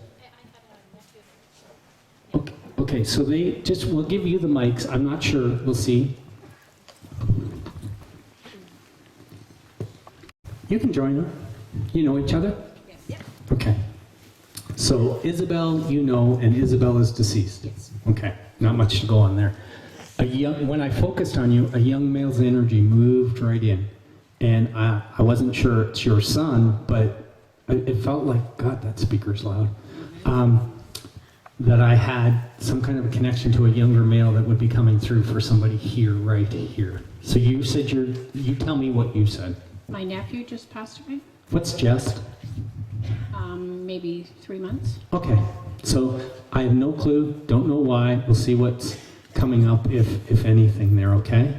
Okay, so we'll give you the mics. I'm not sure. We'll see. You can join her. You know each other? Yes. Okay. So Isabel, you know, and Isabel is deceased. Yes. Okay. not much to go on there. When I focused on you, a young male's energy moved right in. And I wasn't sure it's your son, but it felt like, God, that speaker's loud. That I had some kind of a connection to a younger male that would be coming through for somebody here, right here. So you said you tell me what you said. My nephew just passed away, What's just? maybe 3 months. Okay, so I have no clue, don't know why. We'll see what's coming up, if anything there, okay?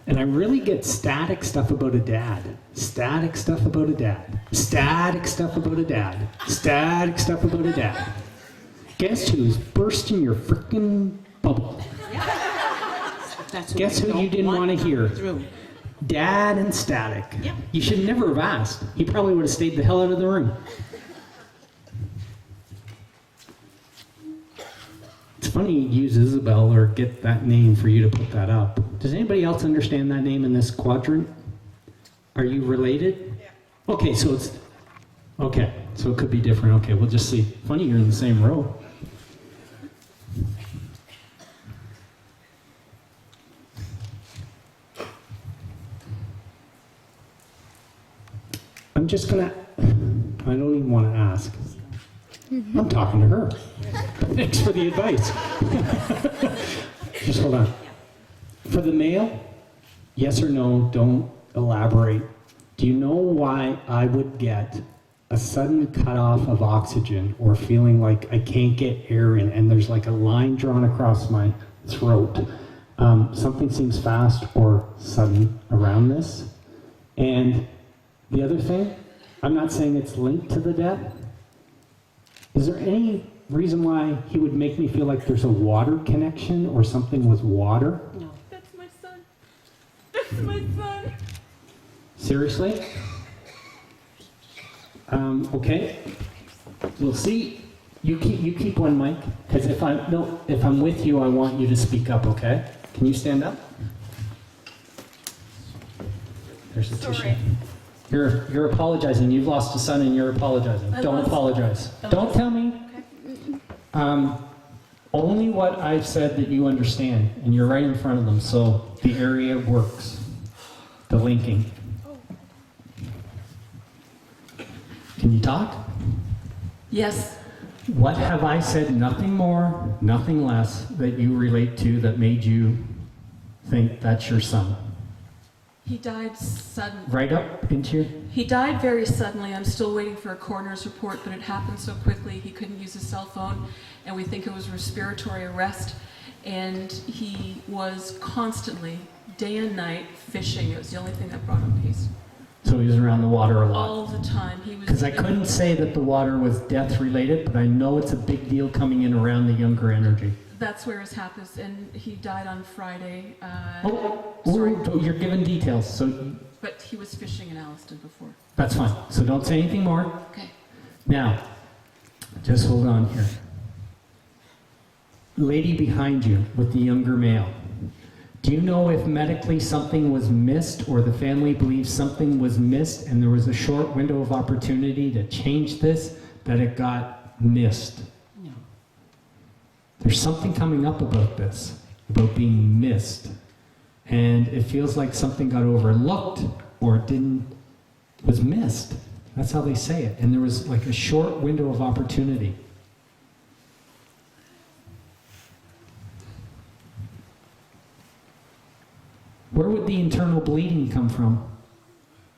And I really get static stuff about a dad. Static stuff about a dad. Static stuff about a dad. Static stuff about a dad. Guess who's bursting your frickin' bubble? That's Guess who you didn't want to hear? Dad and static. Yep. You should never have asked. He probably would have stayed the hell out of the room. It's funny you use Isabel or get that name for you to put that up. Does anybody else understand that name in this quadrant? Are you related? Yeah. Okay, so it could be different. Okay, we'll just see. Funny you're in the same row. I'm just gonna, I don't even want to ask. I'm talking to her. Thanks for the advice. Just hold on. For the male, yes or no, don't elaborate. Do you know why I would get a sudden cutoff of oxygen or feeling like I can't get air in and there's like a line drawn across my throat? Something seems fast or sudden around this. And the other thing, I'm not saying it's linked to the death. Is there any reason why he would make me feel like there's a water connection or something with water? No. That's my son. That's my son. Seriously? Okay. We'll see. You keep one mic, because if I'm with you, I want you to speak up. Okay? Can you stand up? There's the tissue. You're apologizing. You've lost a son and you're apologizing. Don't apologize. Don't tell me. Okay. Only what I've said that you understand, and you're right in front of them, so the area works. The linking. Can you talk? Yes. What have I said, nothing more, nothing less, that you relate to that made you think that's your son? He died suddenly. Right up into your... He died very suddenly. I'm still waiting for a coroner's report, but it happened so quickly he couldn't use his cell phone, and we think it was respiratory arrest. And he was constantly, day and night, fishing. It was the only thing that brought him peace. So he was around the water a lot? All the time. He was. Because I couldn't say that the water was death-related, but I know it's a big deal coming in around the younger energy. That's where his happens, and he died on Friday. You're giving details, so... But he was fishing in Alliston before. That's fine. So don't say anything more. Okay. Now, just hold on here. Lady behind you with the younger male. Do you know if medically something was missed or the family believes something was missed and there was a short window of opportunity to change this, that it got missed? No. There's something coming up about this, about being missed. And it feels like something got overlooked or was missed. That's how they say it. And there was like a short window of opportunity. Where would the internal bleeding come from?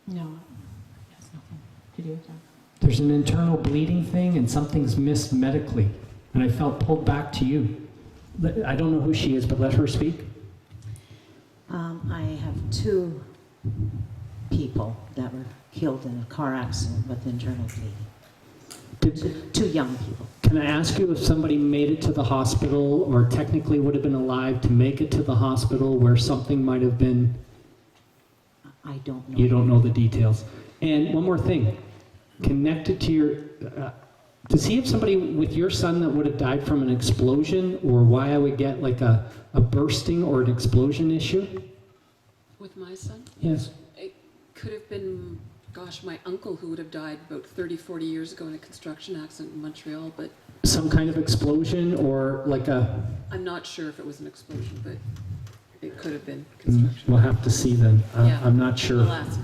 No. It has nothing to do with that. There's an internal bleeding thing and something's missed medically. And I felt pulled back to you. I don't know who she is, but let her speak. I have 2 people that were killed in a car accident with internal bleeding. 2 young people. Can I ask you if somebody made it to the hospital or technically would have been alive to make it to the hospital where something might have been? I don't know. You don't know the details. And one more thing. Connected to your... to see if somebody with your son that would have died from an explosion or why I would get like a bursting or an explosion issue? With my son? Yes. It could have been, gosh, my uncle who would have died about 30, 40 years ago in a construction accident in Montreal, but some kind of explosion or like a... I'm not sure if it was an explosion, but it could have been construction. We'll have to see then. Yeah. I'm not sure. I'll ask.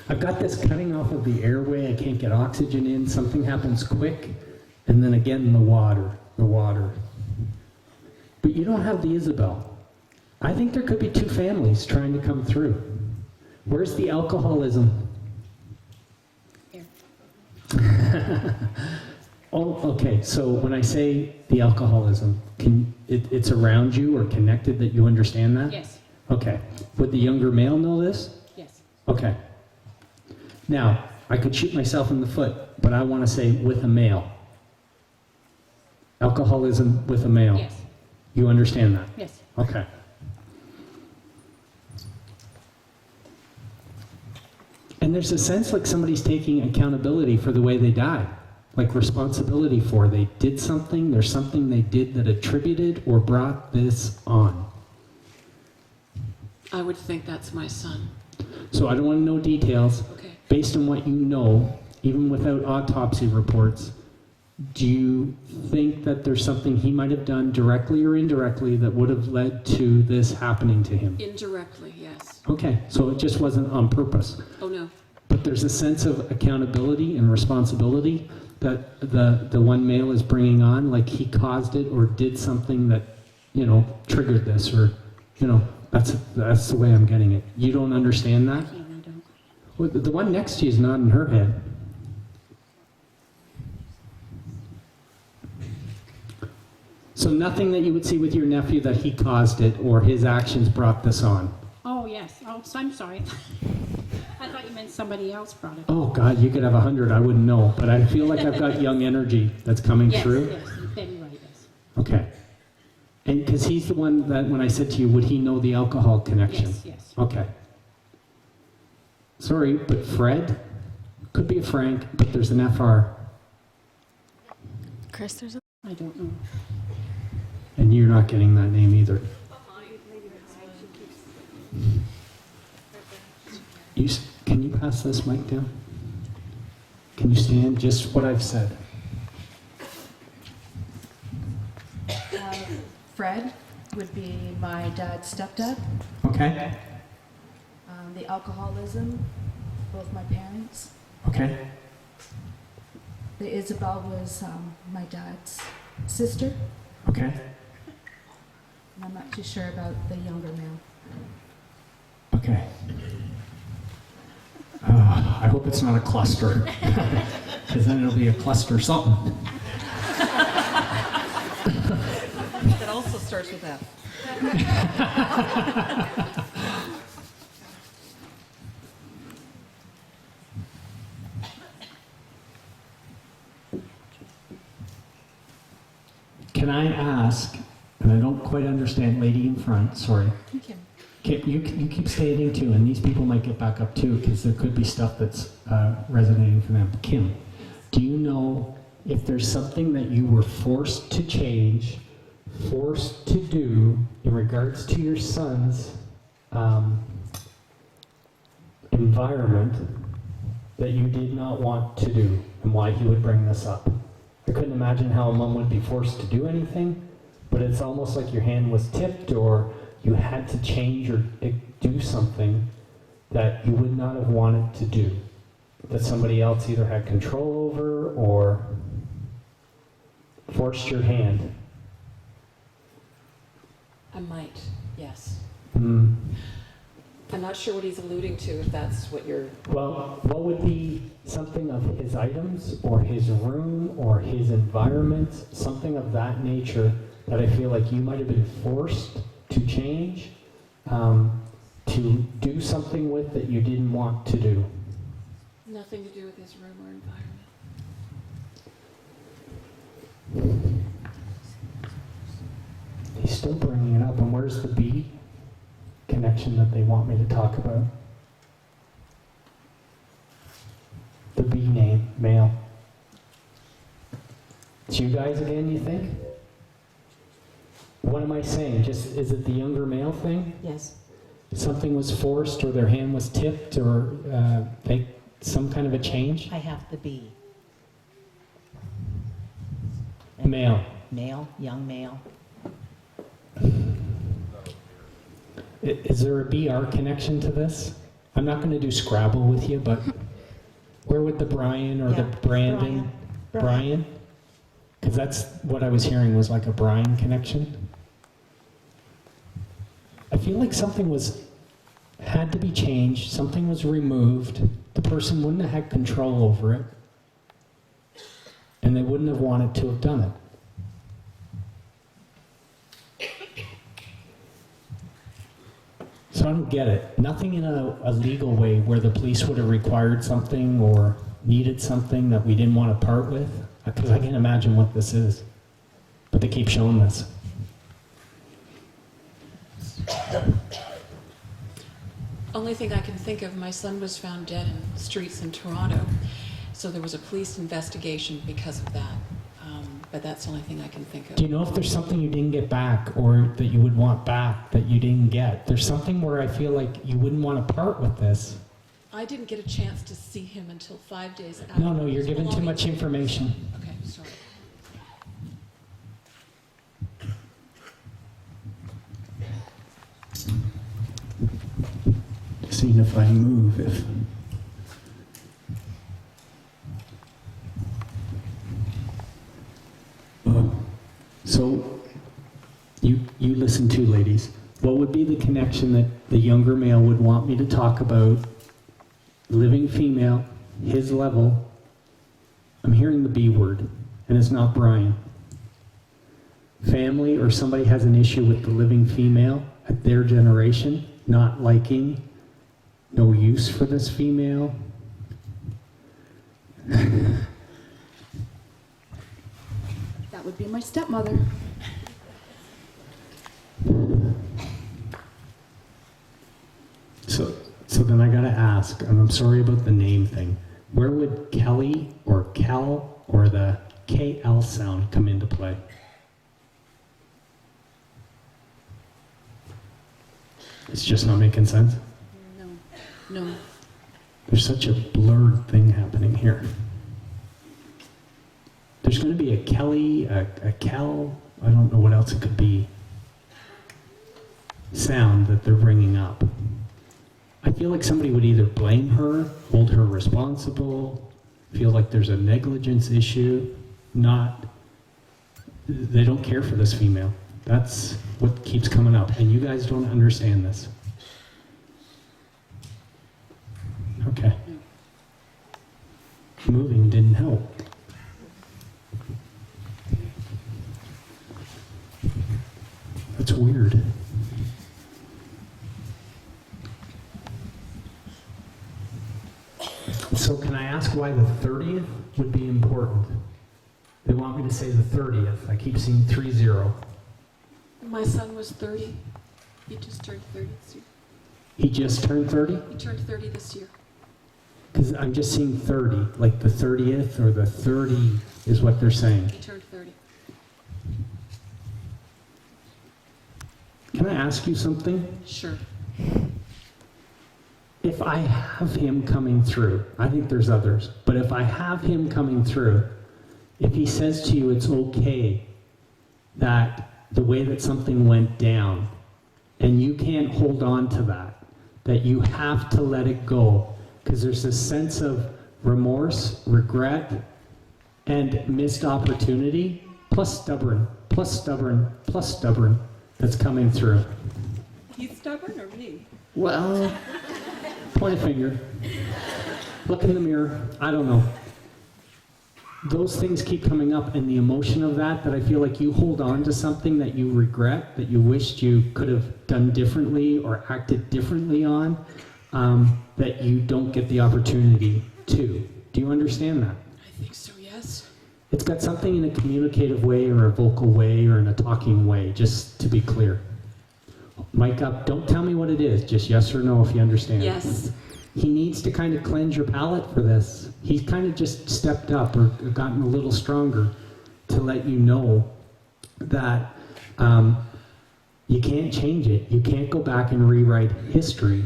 I've got this cutting off of the airway. I can't get oxygen in. Something happens quick, and then again the water. But you don't have the Isabel. I think there could be two families trying to come through. Where's the alcoholism? Here. Oh, okay. So when I say the alcoholism, it's around you or connected that you understand that? Yes. Okay. Would the younger male know this? Yes. Okay. Now, I could shoot myself in the foot, but I want to say with a male. Alcoholism with a male. Yes. You understand that? Yes. Okay. And there's a sense like somebody's taking accountability for the way they died. Like responsibility for they did something, there's something they did that attributed or brought this on. I would think that's my son. So I don't want to know details. Okay. Based on what you know, even without autopsy reports, do you think that there's something he might have done directly or indirectly that would have led to this happening to him? Indirectly, yes. Okay, so it just wasn't on purpose. Oh, no. But there's a sense of accountability and responsibility that the one male is bringing on, like he caused it or did something that, triggered this, or, that's the way I'm getting it. You don't understand that? I don't. Well, the one next to you is nodding her head. So nothing that you would see with your nephew that he caused it or his actions brought this on? Oh, yes. Oh, so I'm sorry. I thought you meant somebody else brought it. Oh God, you could have 100, I wouldn't know. But I feel like I've got young energy that's coming through. Yes, then you're right, yes. Okay. And because he's the one that when I said to you, would he know the alcohol connection? Yes, yes. Okay. Sorry, but Fred? Could be a Frank, but there's an FR. Chris, there's a... I don't know. And you're not getting that name either. Can you pass this mic down? Can you stand just what I've said? Fred would be my dad's stepdad. Okay. The alcoholism, both my parents. Okay. The Isabel was my dad's sister. Okay. And I'm not too sure about the younger male. Okay. I hope it's not a cluster, because then it'll be a cluster something. That also starts with F. Can I ask, and I don't quite understand, lady in front, sorry. Okay. You keep stating too, and these people might get back up too, because there could be stuff that's resonating for them. Kim, do you know if there's something that you were forced to change, forced to do in regards to your son's environment that you did not want to do, and why he would bring this up? I couldn't imagine how a mom would be forced to do anything, but it's almost like your hand was tipped or you had to change or do something that you would not have wanted to do, that somebody else either had control over or forced your hand. I might, yes. Mm. I'm not sure what he's alluding to, if that's what you're... Well, what would be something of his items or his room or his environment, something of that nature that I feel like you might have been forced to change, to do something with that you didn't want to do? Nothing to do with his room or environment. He's still bringing it up, and where's the B connection that they want me to talk about? The B name, male. It's you guys again, you think? What am I saying? Just, is it the younger male thing? Yes. Something was forced, or their hand was tipped, or some kind of a change? I have the B. Male. Male, young male. Is there a BR connection to this? I'm not going to do Scrabble with you, but where would the Brian or the Brandon? Brian? Because that's what I was hearing was like a Brian connection. I feel like something had to be changed, something was removed, the person wouldn't have had control over it, and they wouldn't have wanted to have done it. So I don't get it. Nothing in a legal way where the police would have required something or needed something that we didn't want to part with, because I can't imagine what this is. But they keep showing this. Only thing I can think of, my son was found dead in the streets in Toronto, so there was a police investigation because of that. But that's the only thing I can think of. Do you know if there's something you didn't get back or that you would want back that you didn't get? There's something where I feel like you wouldn't want to part with this. I didn't get a chance to see him until 5 days after. No, you're giving too much information. Okay, sorry. Seeing if I move, if... So, you listen too, ladies. What would be the connection that the younger male would want me to talk about? Living female, his level. I'm hearing the B word, and it's not Brian. Family or somebody has an issue with the living female at their generation, not liking, no use for this female. That would be my stepmother. So then I gotta ask, and I'm sorry about the name thing, where would Kelly or Kel or the KL sound come into play? It's just not making sense? No. There's such a blurred thing happening here. There's going to be a Kelly, a Kel, I don't know what else it could be, sound that they're bringing up. I feel like somebody would either blame her, hold her responsible, feel like there's a negligence issue, they don't care for this female. That's what keeps coming up, and you guys don't understand this. Okay. Moving didn't help. That's weird. So can I ask why the 30th would be important? They want me to say the 30th. I keep seeing 30. My son was 30. He just turned 30 this year. He just turned 30? He turned 30 this year. Because I'm just seeing 30, like the 30th or the 30 is what they're saying. He turned 30. Can I ask you something? Sure. If I have him coming through, I think there's others, but if I have him coming through, if he says to you it's okay that the way that something went down, and you can't hold on to that you have to let it go, because there's this sense of remorse, regret, and missed opportunity, plus stubborn, that's coming through. He's stubborn or me? Well, point a finger. Look in the mirror. I don't know. Those things keep coming up, and the emotion of that I feel like you hold on to something that you regret, that you wished you could have done differently or acted differently on, that you don't get the opportunity to. Do you understand that? I think so, yes. It's got something in a communicative way or a vocal way or in a talking way, just to be clear. Mic up, don't tell me what it is, just yes or no if you understand. Yes. He needs to kind of cleanse your palate for this. He's kind of just stepped up or gotten a little stronger to let you know that you can't change it. You can't go back and rewrite history.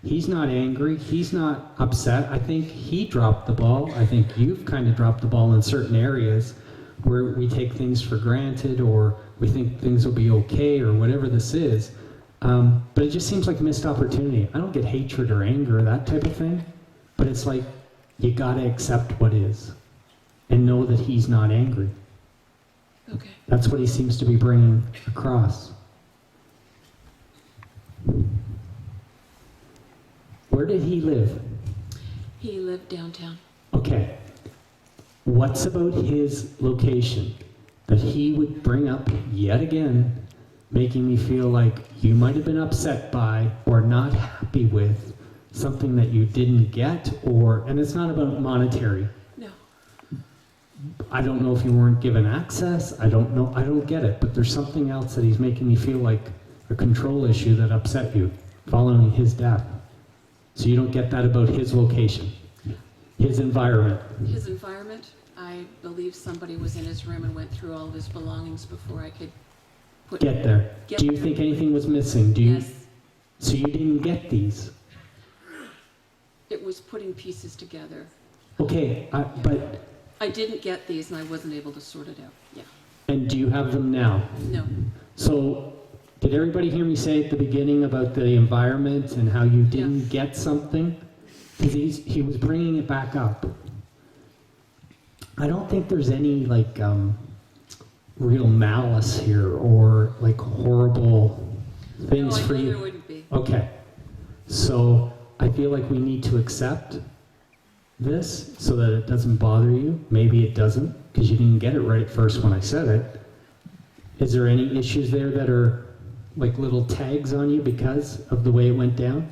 He's not angry. He's not upset. I think he dropped the ball. I think you've kind of dropped the ball in certain areas. where we take things for granted or we think things will be okay or whatever this is. But it just seems like a missed opportunity. I don't get hatred or anger or that type of thing, but it's like you gotta accept what is and know that he's not angry. Okay. That's what he seems to be bringing across. Where did he live? He lived downtown. Okay. What's about his location that he would bring up yet again, making me feel like you might have been upset by or not happy with something that you didn't get, or, and it's not about monetary. No. I don't know if you weren't given access. I don't know. I don't get it. But there's something else that he's making me feel like a control issue that upset you following his death. So you don't get that about his location, his environment. His environment, I believe somebody was in his room and went through all of his belongings before I could Get there. Do you there. think anything was missing? Do you? Yes. So you didn't get these? It was putting pieces together. Okay, but... I didn't get these and I wasn't able to sort it out. Yeah. And do you have them now? No. So, did everybody hear me say at the beginning about the environment and how you didn't get something? Because he was bringing it back up. I don't think there's any, like, real malice here or, like, horrible things No, I for know you. there wouldn't be. Okay. So, I feel like we need to accept this so that it doesn't bother you. Maybe it doesn't, because you didn't get it right at first when I said it. Is there any issues there that are like little tags on you because of the way it went down?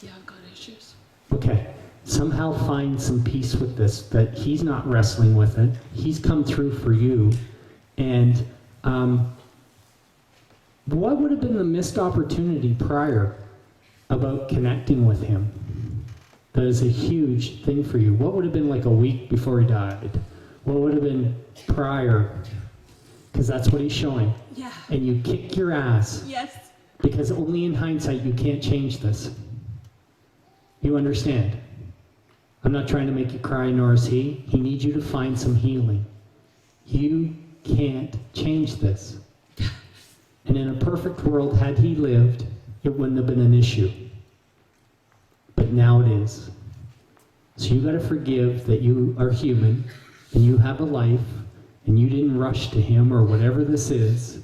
Yeah, I've got issues. Okay. Somehow find some peace with this, that he's not wrestling with it. He's come through for you. And what would have been the missed opportunity prior about connecting with him? That is a huge thing for you. What would have been like a week before he died? What would have been prior? Because that's what he's showing. Yeah. And you kick your ass. Yes. Because only in hindsight you can't change this. You understand? I'm not trying to make you cry, nor is he. He needs you to find some healing. You can't change this. And in a perfect world, had he lived, it wouldn't have been an issue. But now it is. So you got to forgive that you are human, and you have a life, and you didn't rush to him or whatever this is,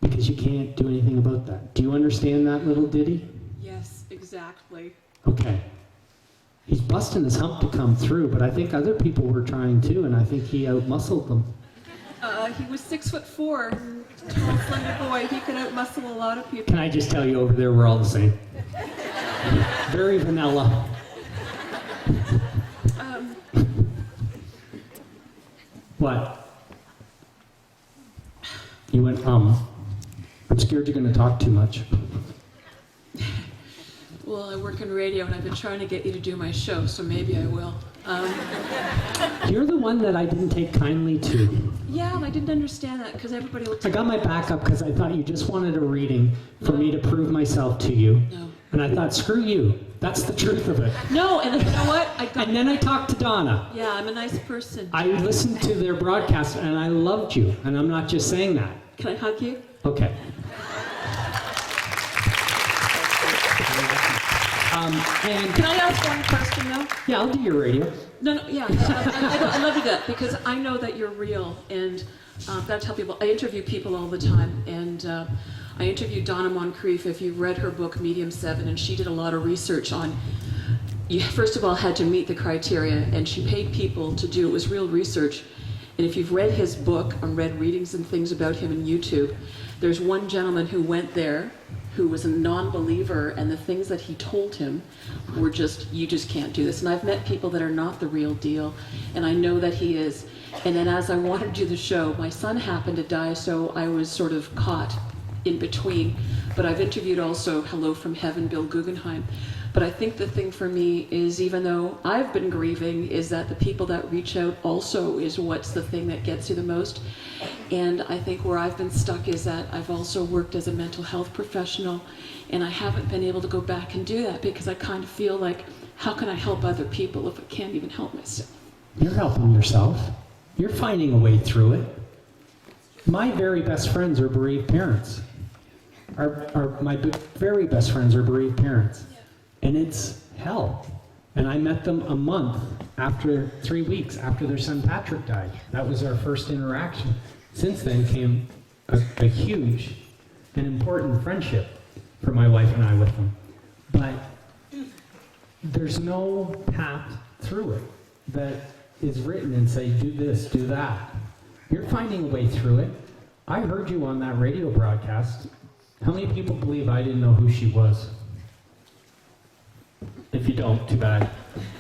because you can't do anything about that. Do you understand that little ditty? Yes, exactly. Okay. He's busting his hump to come through, but I think other people were trying too, and I think he outmuscled them. He was 6'4", tall, slender boy. He could outmuscle a lot of people. Can I just tell you, over there we're all the same. Very vanilla. What? You went, I'm scared you're going to talk too much. Well, I work in radio and I've been trying to get you to do my show, so maybe I will. You're the one that I didn't take kindly to. Yeah, and I didn't understand that because everybody looked I got my back up because I thought you just wanted a reading for me to prove myself to you. No. And I thought, screw you. That's the truth of it. No, and then, you know what? And then I talked to Donna. Yeah, I'm a nice person. I listened to their broadcast and I loved you. And I'm not just saying that. Can I hug you? Okay. And Can I ask one question though? yeah, I'll do your radio. No, yeah. I love you that because I know that you're real, and I've got to tell people. I interview people all the time, and I interviewed Donna Moncrief. If you've read her book Medium 7, and she did a lot of research on. You first of all had to meet the criteria, and she paid people to do. It was real research. And if you've read his book and read readings and things about him on YouTube, there's one gentleman who went there who was a non-believer, and the things that he told him were just, you just can't do this. And I've met people that are not the real deal, and I know that he is. And then as I wanted to do the show, my son happened to die, so I was sort of caught in between. But I've interviewed also Hello from Heaven, Bill Guggenheim. But I think the thing for me is, even though I've been grieving, is that the people that reach out also is what's the thing that gets you the most. And I think where I've been stuck is that I've also worked as a mental health professional, and I haven't been able to go back and do that because I kind of feel like how can I help other people if I can't even help myself? You're helping yourself. You're finding a way through it. My very best friends are bereaved parents. My very best friends are bereaved parents. And it's hell. And I met them a month after, 3 weeks after their son Patrick died. That was our first interaction. Since then came a huge and important friendship for my wife and I with them. But there's no path through it that is written and say, do this, do that. You're finding a way through it. I heard you on that radio broadcast. How many people believe I didn't know who she was? If you don't, too bad.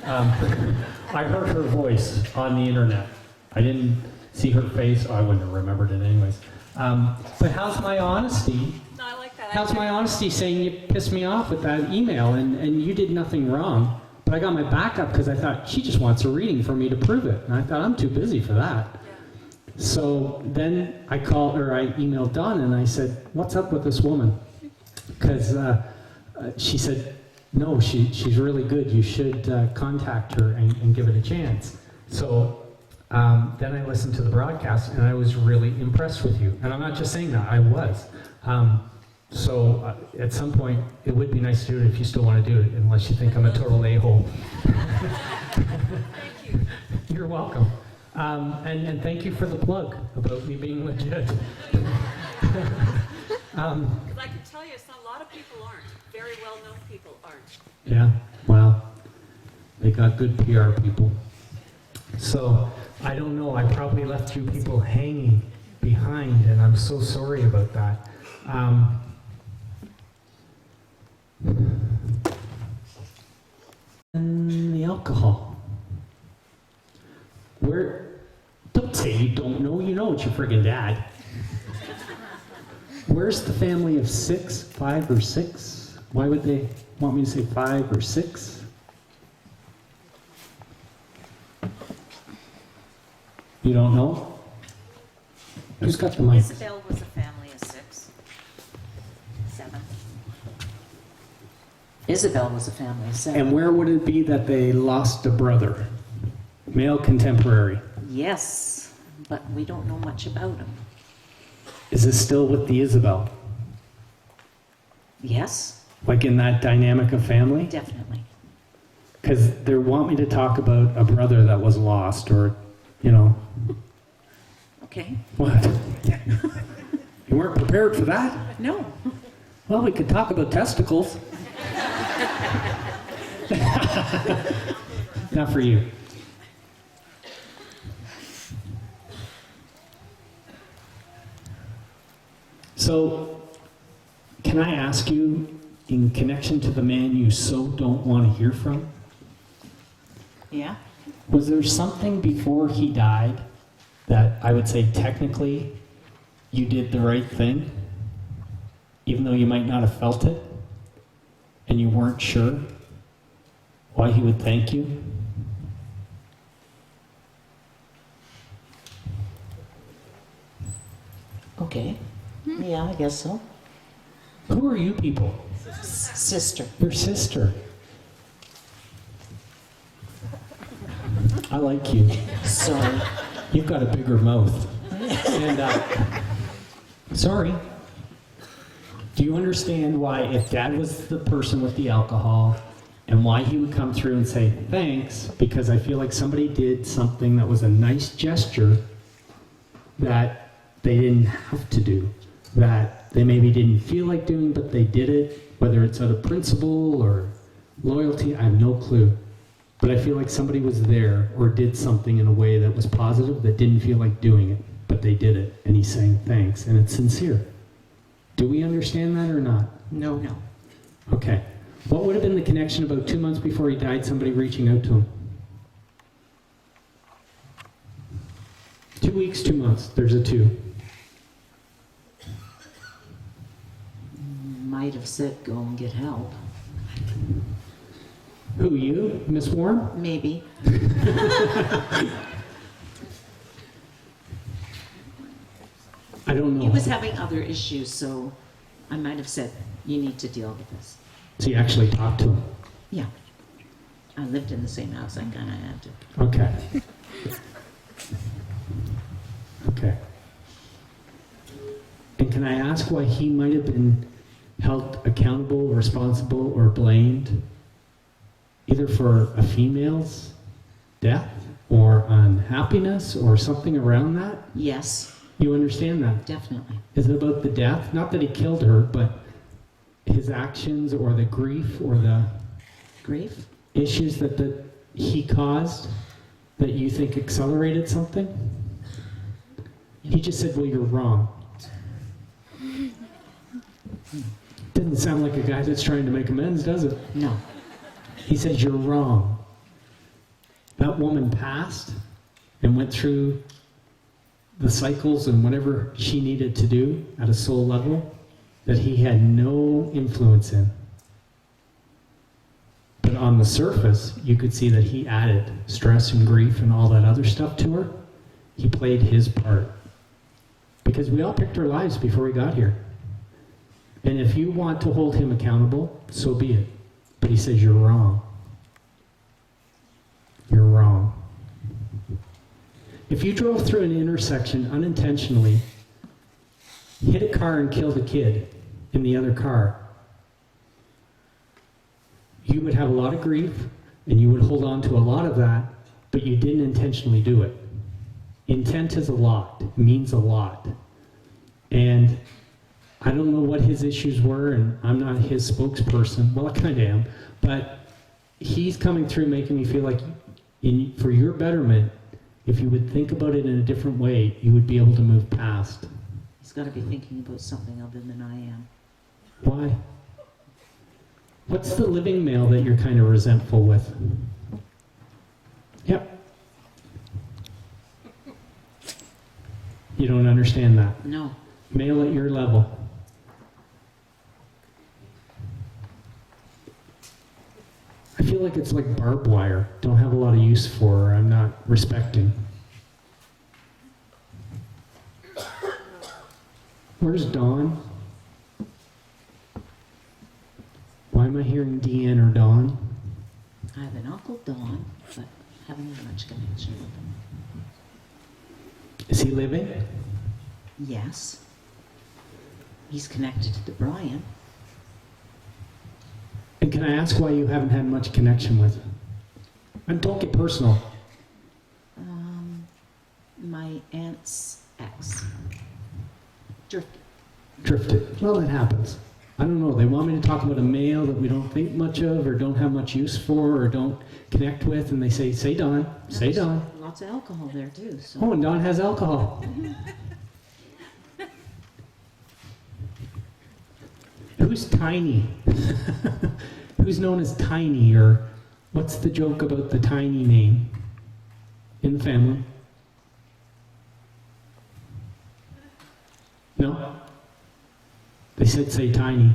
I heard her voice on the internet. I didn't see her face. Oh, I wouldn't have remembered it anyways. But how's my honesty? No, I like that. How's my honesty saying you pissed me off with that email and you did nothing wrong? But I got my back up because I thought she just wants a reading for me to prove it. And I thought I'm too busy for that. Yeah. So then I emailed Dawn and I said, what's up with this woman? Because she said, no, she's really good. You should contact her and give it a chance. So then I listened to the broadcast and I was really impressed with you. And I'm not just saying that, I was. So at some point, it would be nice to do it if you still want to do it, unless you think I'm a total a-hole. Thank you. You're welcome. And thank you for the plug about me being legit. Because I can tell you, a lot of people aren't. Very well-known people aren't. Yeah, well, they got good PR people. So, I don't know, I probably left you people hanging behind, and I'm so sorry about that. And the alcohol. Don't say you don't know, you know it's your friggin' dad. Where's the family of 6, 5 or 6? Why would they want me to say 5 or 6? You don't know? Who's got the mic? Isabel was a family of 6. 7. Isabel was a family of 7. And where would it be that they lost a brother? Male contemporary. Yes, but we don't know much about him. Is this still with the Isabel? Yes, Like in that dynamic of family? definitely. Because they want me to talk about a brother that was lost or, you know. Okay. What? You weren't prepared for that? No. Well, we could talk about testicles. Not for you. So, can I ask you, in connection to the man you so don't want to hear from, Yeah? was there something before he died that I would say technically you did the right thing, even though you might not have felt it, and you weren't sure why he would thank you? Okay. Yeah, I guess so. Who are you people? Sister. Your sister. I like you. Sorry. You've got a bigger mouth. And, sorry. Do you understand why, if Dad was the person with the alcohol, and why he would come through and say, thanks, because I feel like somebody did something that was a nice gesture that they didn't have to do, that they maybe didn't feel like doing, but they did it, whether it's out of principle or loyalty, I have no clue. But I feel like somebody was there or did something in a way that was positive that didn't feel like doing it, but they did it, and he's saying thanks, and it's sincere. Do we understand that or not? No. No. Okay. What would have been the connection about 2 months before he died, somebody reaching out to him? 2 weeks, 2 months. There's a 2. Might have said go and get help. Who, you? Miss Warren? Maybe. I don't know. He was having other issues, so I might have said, you need to deal with this. So you actually talked to him? Yeah. I lived in the same house. I kind of had to. Okay. Okay. And can I ask why he might have been held accountable, responsible, or blamed either for a female's death or unhappiness or something around that? Yes, You understand that? definitely. Is it about the death? Not that he killed her, but his actions or the grief or the Grief? issues that he caused that you think accelerated something? He just said, well, you're wrong. Doesn't sound like a guy that's trying to make amends, does it? No. He says, you're wrong. That woman passed and went through the cycles and whatever she needed to do at a soul level that he had no influence in. But on the surface, you could see that he added stress and grief and all that other stuff to her. He played his part. Because we all picked our lives before we got here. And if you want to hold him accountable, so be it. But he says, you're wrong. You're wrong. If you drove through an intersection unintentionally, hit a car and killed a kid in the other car, you would have a lot of grief and you would hold on to a lot of that, but you didn't intentionally do it. Intent is a lot. It means a lot. And I don't know what his issues were, and I'm not his spokesperson. Well, I kind of am. But he's coming through making me feel like for your betterment, if you would think about it in a different way, you would be able to move past. He's got to be thinking about something other than I am. Why? What's the living male that you're kind of resentful with? Yep. You don't understand that? No. Male at your level. I feel like it's like barbed wire. Don't have a lot of use for her. I'm not respecting. Where's Dawn? Why am I hearing Deanne or Dawn? I have an uncle, Don, but haven't had much connection with him. Is he living? Yes. He's connected to the Brian. And can I ask why you haven't had much connection with? And don't get personal. My aunt's ex. Drifted. Well, that happens. I don't know. They want me to talk about a male that we don't think much of or don't have much use for or don't connect with, and they say Don. Say Don. Lots of alcohol there, too. So. Oh, and Don has alcohol. Who's Tiny? Who's known as Tiny, or what's the joke about the Tiny name in the family? No? They said say Tiny.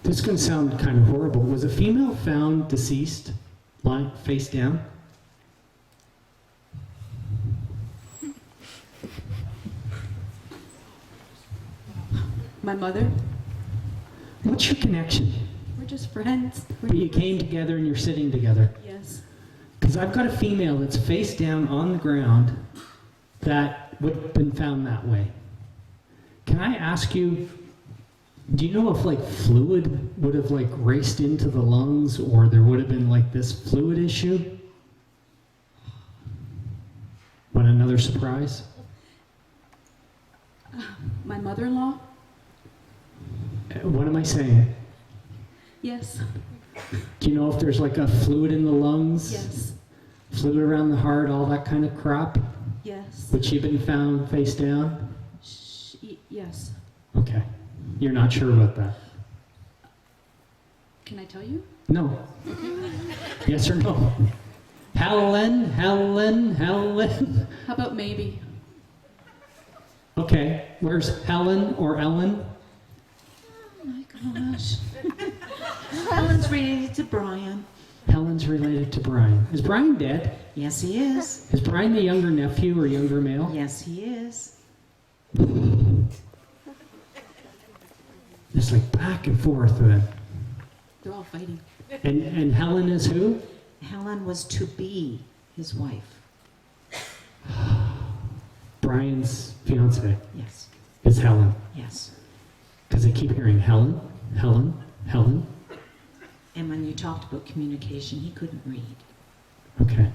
This is going to sound kind of horrible. Was a female found deceased, lying face down? My mother, What's your connection? we're just friends. But you came together and you're sitting together. Yes. Because I've got a female that's face down on the ground that would have been found that way. Can I ask you, do you know if like fluid would have like raced into the lungs, or there would have been like this fluid issue? Want another surprise? My mother-in-law? What am I saying? Yes. Do you know if there's like a fluid in the lungs? Yes. Fluid around the heart, all that kind of crap? Yes. Would she have been found face down? Yes. Okay. You're not sure about that? Can I tell you? No. Yes or no? Helen? How about maybe? Okay. Where's Helen or Ellen? Oh my gosh. Helen's related to Brian. Helen's related to Brian. Is Brian dead? Yes, he is. Is Brian the younger nephew or younger male? Yes, he is. It's like back and forth. Then. They're all fighting. And Helen is who? Helen was to be his wife. Brian's fiance Yes. is Helen. Yes. Because I keep hearing Helen, Helen, Helen. And when you talked about communication, he couldn't read. Okay.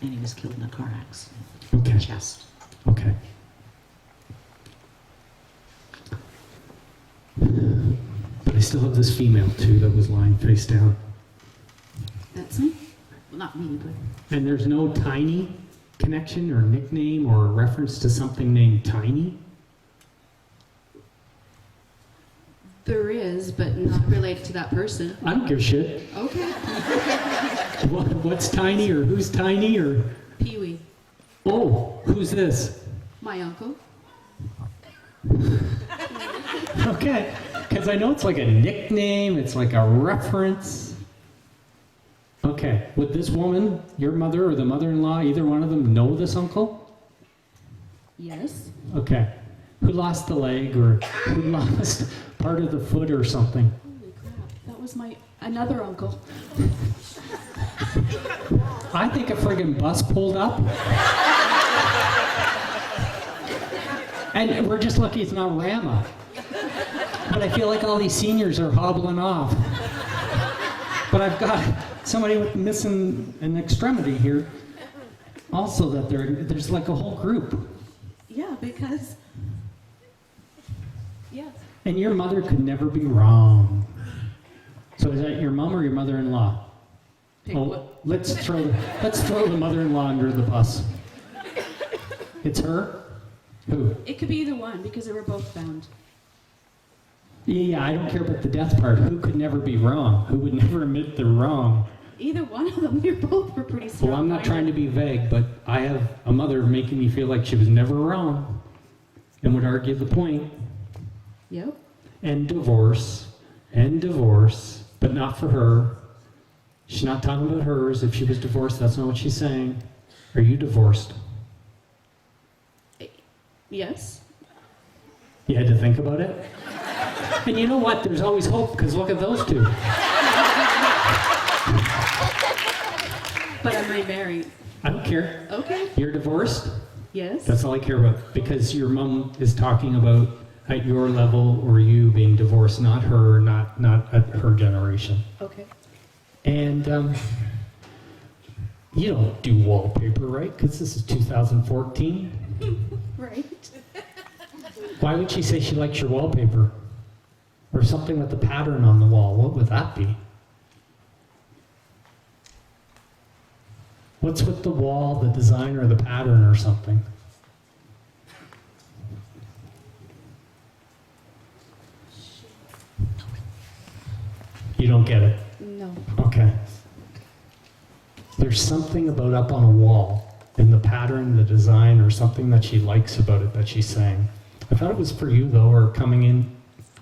And he was killed in a car accident. Okay. Chest. Okay. But I still have this female too that was lying face down. That's me. Well, not me, but And there's no Tiny connection or nickname or reference to something named Tiny? there is, but not related to that person. I don't give a shit. Okay. What's Tiny or who's Tiny or... Pee-wee. Oh, who's this? My uncle. Okay, because I know it's like a nickname, it's like a reference. Okay, would this woman, your mother or the mother-in-law, either one of them know this uncle? Yes. Okay. Who lost the leg or who lost part of the foot or something? Holy crap. That was my another uncle. I think a friggin' bus pulled up. And we're just lucky it's not Rama. But I feel like all these seniors are hobbling off. But I've got somebody with missing an extremity here. Also that there's like a whole group. Yeah, because... Yeah. And your mother could never be wrong. So is that your mom or your mother-in-law? Pick Oh, what? let's throw the mother-in-law under the bus. It's her? Who? It could be either one, because they were both found. Yeah, I don't care about the death part. Who could never be wrong? Who would never admit they're wrong? Either one of them. You're both were pretty strong. Well, I'm not trying to be vague, but I have a mother making me feel like she was never wrong and would argue the point. Yep. And divorce, but not for her. She's not talking about hers. If she was divorced, that's not what she's saying. Are you divorced? Yes. You had to think about it? And you know what? There's always hope, because look at those two. But am I married? I don't care. Okay. You're divorced? Yes. That's all I care about, because your mom is talking about at your level or you being divorced, not her, not at her generation. Okay. And you don't do wallpaper, right? Because this is 2014. Right. Why would she say she likes your wallpaper? Or something with the pattern on the wall? What would that be? What's with the wall, the design, or the pattern or something? You don't get it? No. Okay. There's something about up on a wall, in the pattern, the design, or something that she likes about it that she's saying. I thought it was for you, though, or coming in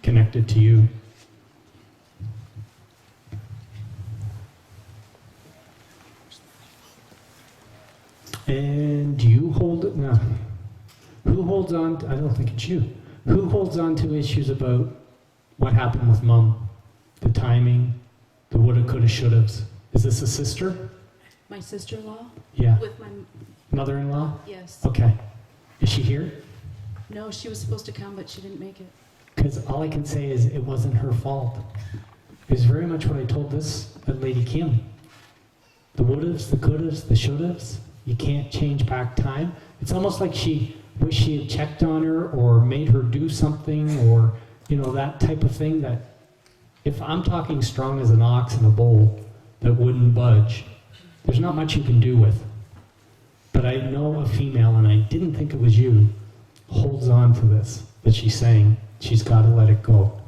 connected to you. And do you hold it? No. Who holds on? I don't think it's you. Who holds on to issues about what happened with Mom? The timing, the woulda, coulda, shouldas. Is this a sister? My sister-in-law? Yeah. With my... Mother-in-law? Yes. Okay. Is she here? No, she was supposed to come, but she didn't make it. Because all I can say is it wasn't her fault. It was very much what I told that Lady Kim. The would'ves, the could'ves, the should'ves. You can't change back time. It's almost like she wished she had checked on her or made her do something or, that type of thing that if I'm talking strong as an ox in a bull that wouldn't budge, there's not much you can do with. But I know a female, and I didn't think it was you, holds on to this, that she's saying she's got to let it go.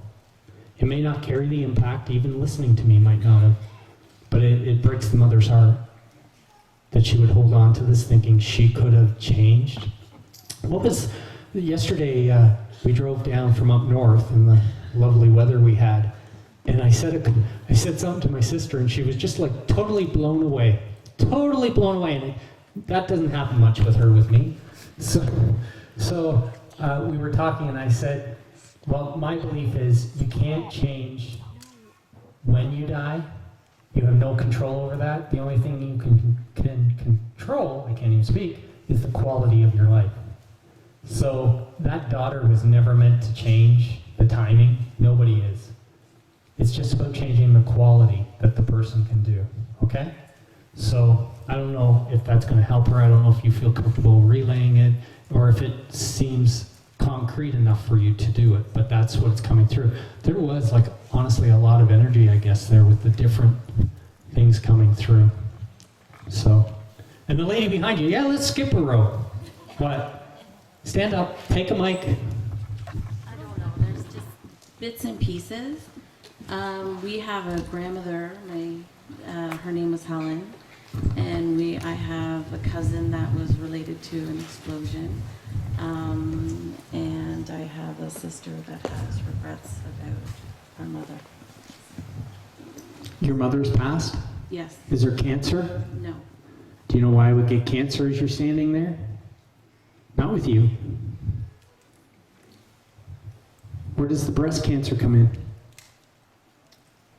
It may not carry the impact, even listening to me might not have, but it breaks the mother's heart that she would hold on to this thinking she could have changed. Yesterday, we drove down from up north in the lovely weather we had, and I said something to my sister, and she was just like totally blown away, and that doesn't happen much with her with me. So we were talking, and I said, Well, my belief is you can't change when you die. You have no control over that. The only thing you can control, I can't even speak, is the quality of your life. So that daughter was never meant to change the timing. Nobody is. It's just about changing the quality that the person can do, okay? So I don't know if that's going to help her. I don't know if you feel comfortable relaying it or if it seems concrete enough for you to do it, but that's what's coming through. There was, like, honestly, a lot of energy, I guess, there with the different things coming through. So, and the lady behind you, yeah, let's skip a row. What? Stand up, take a mic. I don't know, there's just bits and pieces. We have a grandmother, her name was Helen, and I have a cousin that was related to an explosion. And I have a sister that has regrets about her mother. Your mother's passed? Yes. Is there cancer? No. Do you know why I would get cancer as you're standing there? Not with you. Where does the breast cancer come in?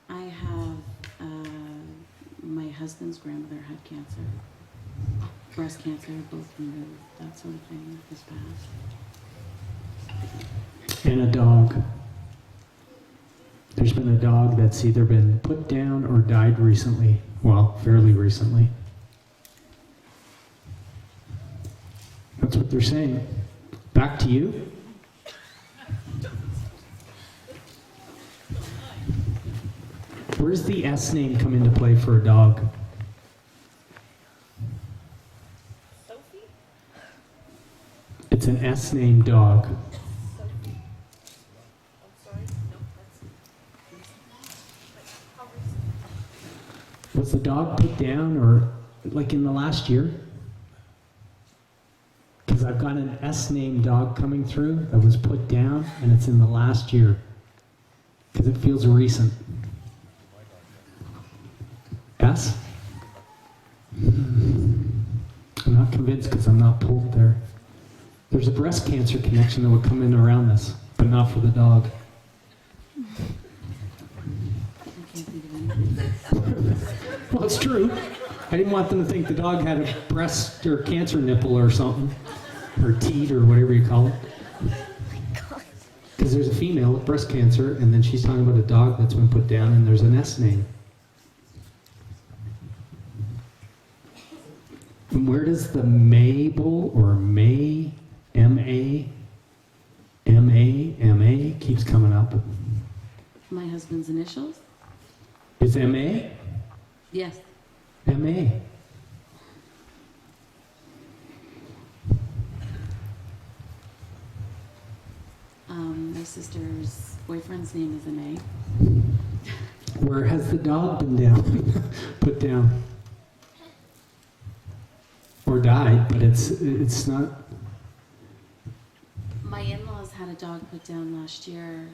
I have, my husband's grandmother had cancer. Breast cancer, both removed, that sort of thing this past. And a dog. There's been a dog that's either been put down or died recently. Well, fairly recently. That's what they're saying. Back to you. Where's the S name come into play for a dog? Sophie? It's an S name dog. Sophie. I'm sorry. No, that's. Was the dog put down or like in the last year? Because I've got an S name dog coming through that was put down and it's in the last year. Because it feels recent. S? I'm not convinced because I'm not pulled there. There's a breast cancer connection that would come in around this, but not for the dog. Well, it's true. I didn't want them to think the dog had a breast or cancer nipple or something, or teat or whatever you call it. Because there's a female with breast cancer, and then she's talking about a dog that's been put down, and there's an S name. And where does the Mabel or May, M-A keeps coming up? My husband's initials? Is M-A? Yes. M-A. My sister's boyfriend's name is M.A. Where has the dog been down? Put down? Or died, but it's not. My in-laws had a dog put down last year.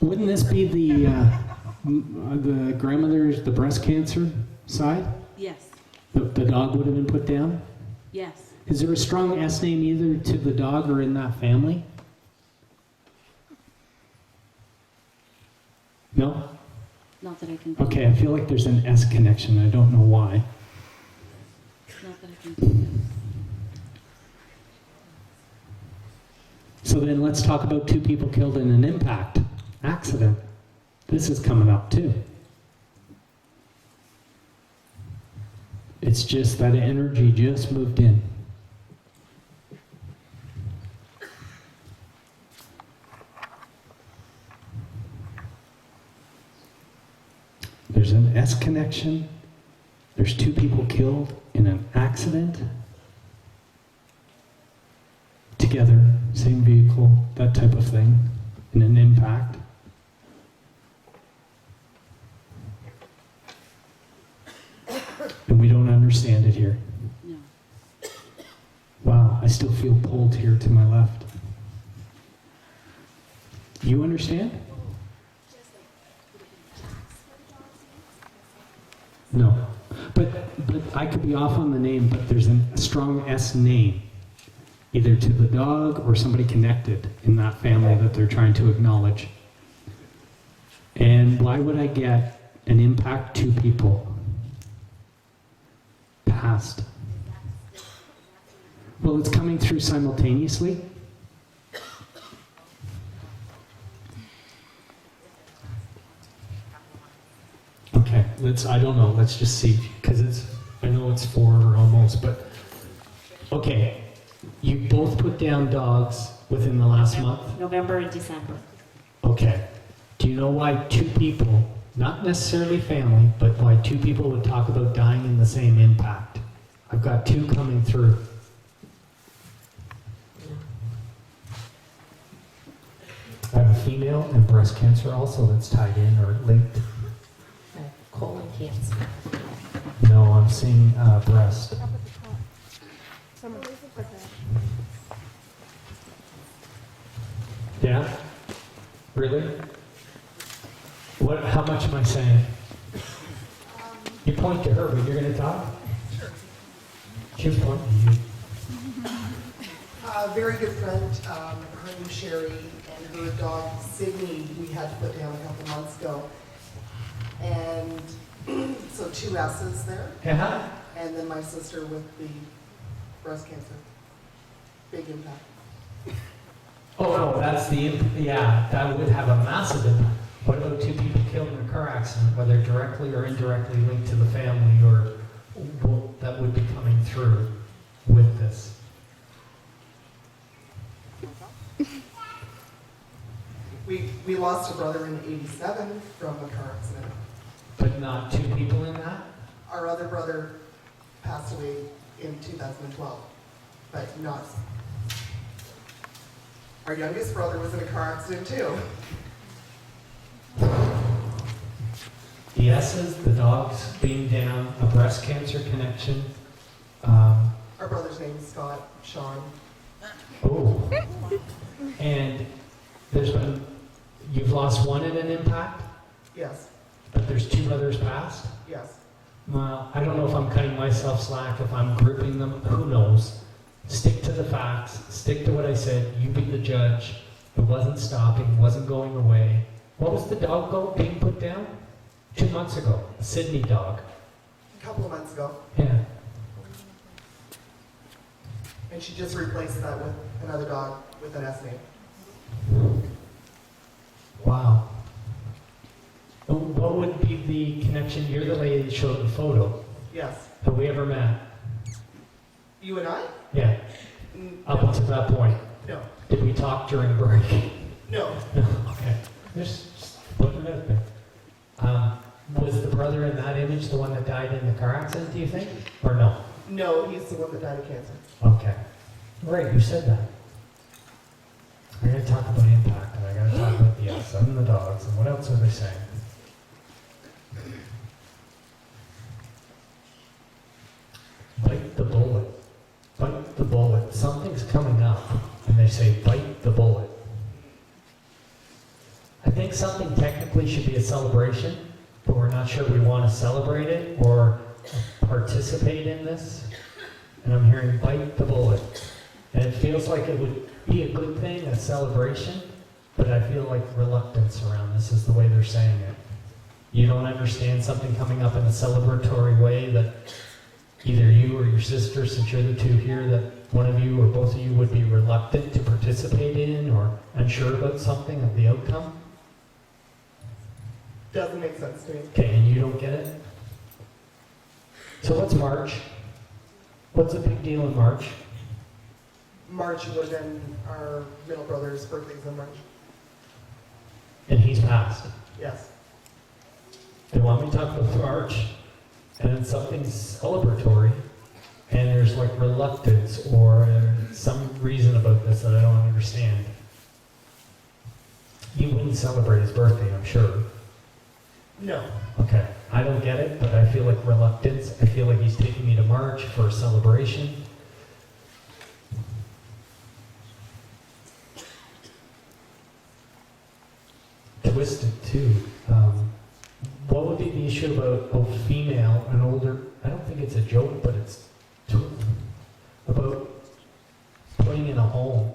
Wouldn't this be the grandmother's, the breast cancer side? Yes. The dog would have been put down? Yes. Is there a strong S name either to the dog or in that family? No? Not that I can think Okay, I feel like there's an S connection. I don't know why. Not that I can think of. So then let's talk about 2 people killed in an impact accident. This is coming up too. It's just that energy just moved in. There's an S connection. There's 2 people killed in an accident. Together, same vehicle, that type of thing, in an impact. And we don't understand it here. No. Wow, I still feel pulled here to my left. You understand? No. But I could be off on the name, but there's a strong S name. either to the dog or somebody connected in that family that they're trying to acknowledge. And why would I get an impact to people past? Well, it's coming through simultaneously. Okay, I don't know, let's just see, because I know it's 4 or almost, but, okay, you both put down dogs within the last month? November and December. Okay. Do you know why 2 people, not necessarily family, but why 2 people would talk about dying in the same impact? I've got 2 coming through. I have a female and breast cancer also that's tied in or linked. Colon cancer. No, I'm seeing breast. Yeah? Really? What? How much am I saying? You point to her, but you're going to talk? Sure. She was pointing to you. A very good friend, her name's Sherry, and her dog Sydney, we had to put down a couple months ago. And so 2 S's there. Uh-huh. And then my sister with the breast cancer. Big impact. Oh no, that's that would have a massive impact. What about 2 people killed in a car accident, whether directly or indirectly linked to the family, or that would be coming through with this? We lost a brother in '87 from a car accident. But not 2 people in that? Our other brother passed away in 2012, but not. Our youngest brother was in a car accident too. The S's, the dogs being down, a breast cancer connection. Our brother's name is Scott, Sean. Oh. And you've lost 1 in an impact, Yes, but there's 2 others passed? yes. Well, I don't know if I'm cutting myself slack, if I'm grouping them, who knows? Stick to the facts, stick to what I said, you be the judge. It wasn't stopping, wasn't going away. What was the dog being put down? 2 months ago, a Sydney dog. A couple of months ago. Yeah. And she just replaced that with another dog with an S name. Wow. What would be the connection? You're the lady that showed the photo. Yes. Have we ever met? You and I? Yeah. Up until that point. No. Did we talk during break? No. No. Okay. Just putting it out there. Was the brother in that image the one that died in the car accident, do you think? Or no? No, he's the one that died of cancer. Okay. Right, you said that. I gotta talk about impact, and I gotta talk about the S and the dogs, and what else are they saying? Bite the bullet. Bite the bullet. Something's coming up, and they say bite the bullet. I think something technically should be a celebration, but we're not sure we want to celebrate it or participate in this. And I'm hearing bite the bullet. And it feels like it would be a good thing, a celebration, but I feel like reluctance around this is the way they're saying it. You don't understand something coming up in a celebratory way that either you or your sister, since you're the 2 here, that one of you or both of you would be reluctant to participate in or unsure about something of the outcome? Doesn't make sense to me. Okay, and you don't get it? So what's March? What's a big deal in March? March would have been our middle brother's birthday's in March. And he's passed. Yes. They want me to talk about March, and then something's celebratory, and there's like reluctance or some reason about this that I don't understand. You wouldn't celebrate his birthday, I'm sure. No. Okay, I don't get it, but I feel like reluctance. I feel like he's taking me to March for a celebration. Twisted too. What would be the issue about a female, an older, I don't think it's a joke, but it's about putting putting in a home.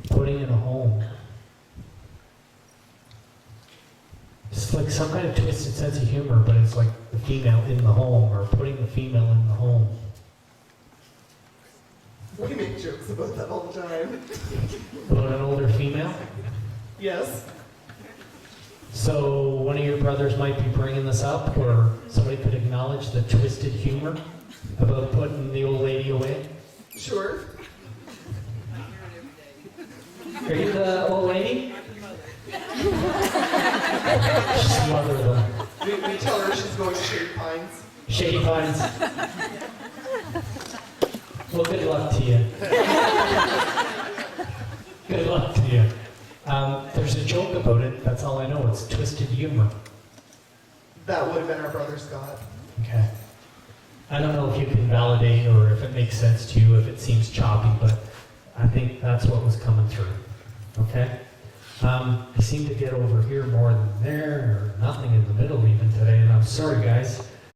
Putting in a home. It's like some kind of twisted sense of humor, but it's like the female in the home, or putting the female in the home. We make jokes about that all the time. About an older female? Yes. So one of your brothers might be bringing this up, or somebody could acknowledge the twisted humor about putting the old lady away? Sure. Are you the old lady? Smother them. We tell her she's going to Shady Pines. Shady Pines. Well, good luck to you. Good luck to you. There's a joke about it, that's all I know. It's twisted humor. That would have been our brother Scott. Okay. I don't know if you can validate or if it makes sense to you, if it seems choppy, but I think that's what was coming through. Okay? I seem to get over here more than there, or nothing in the middle even today, and I'm sorry, guys.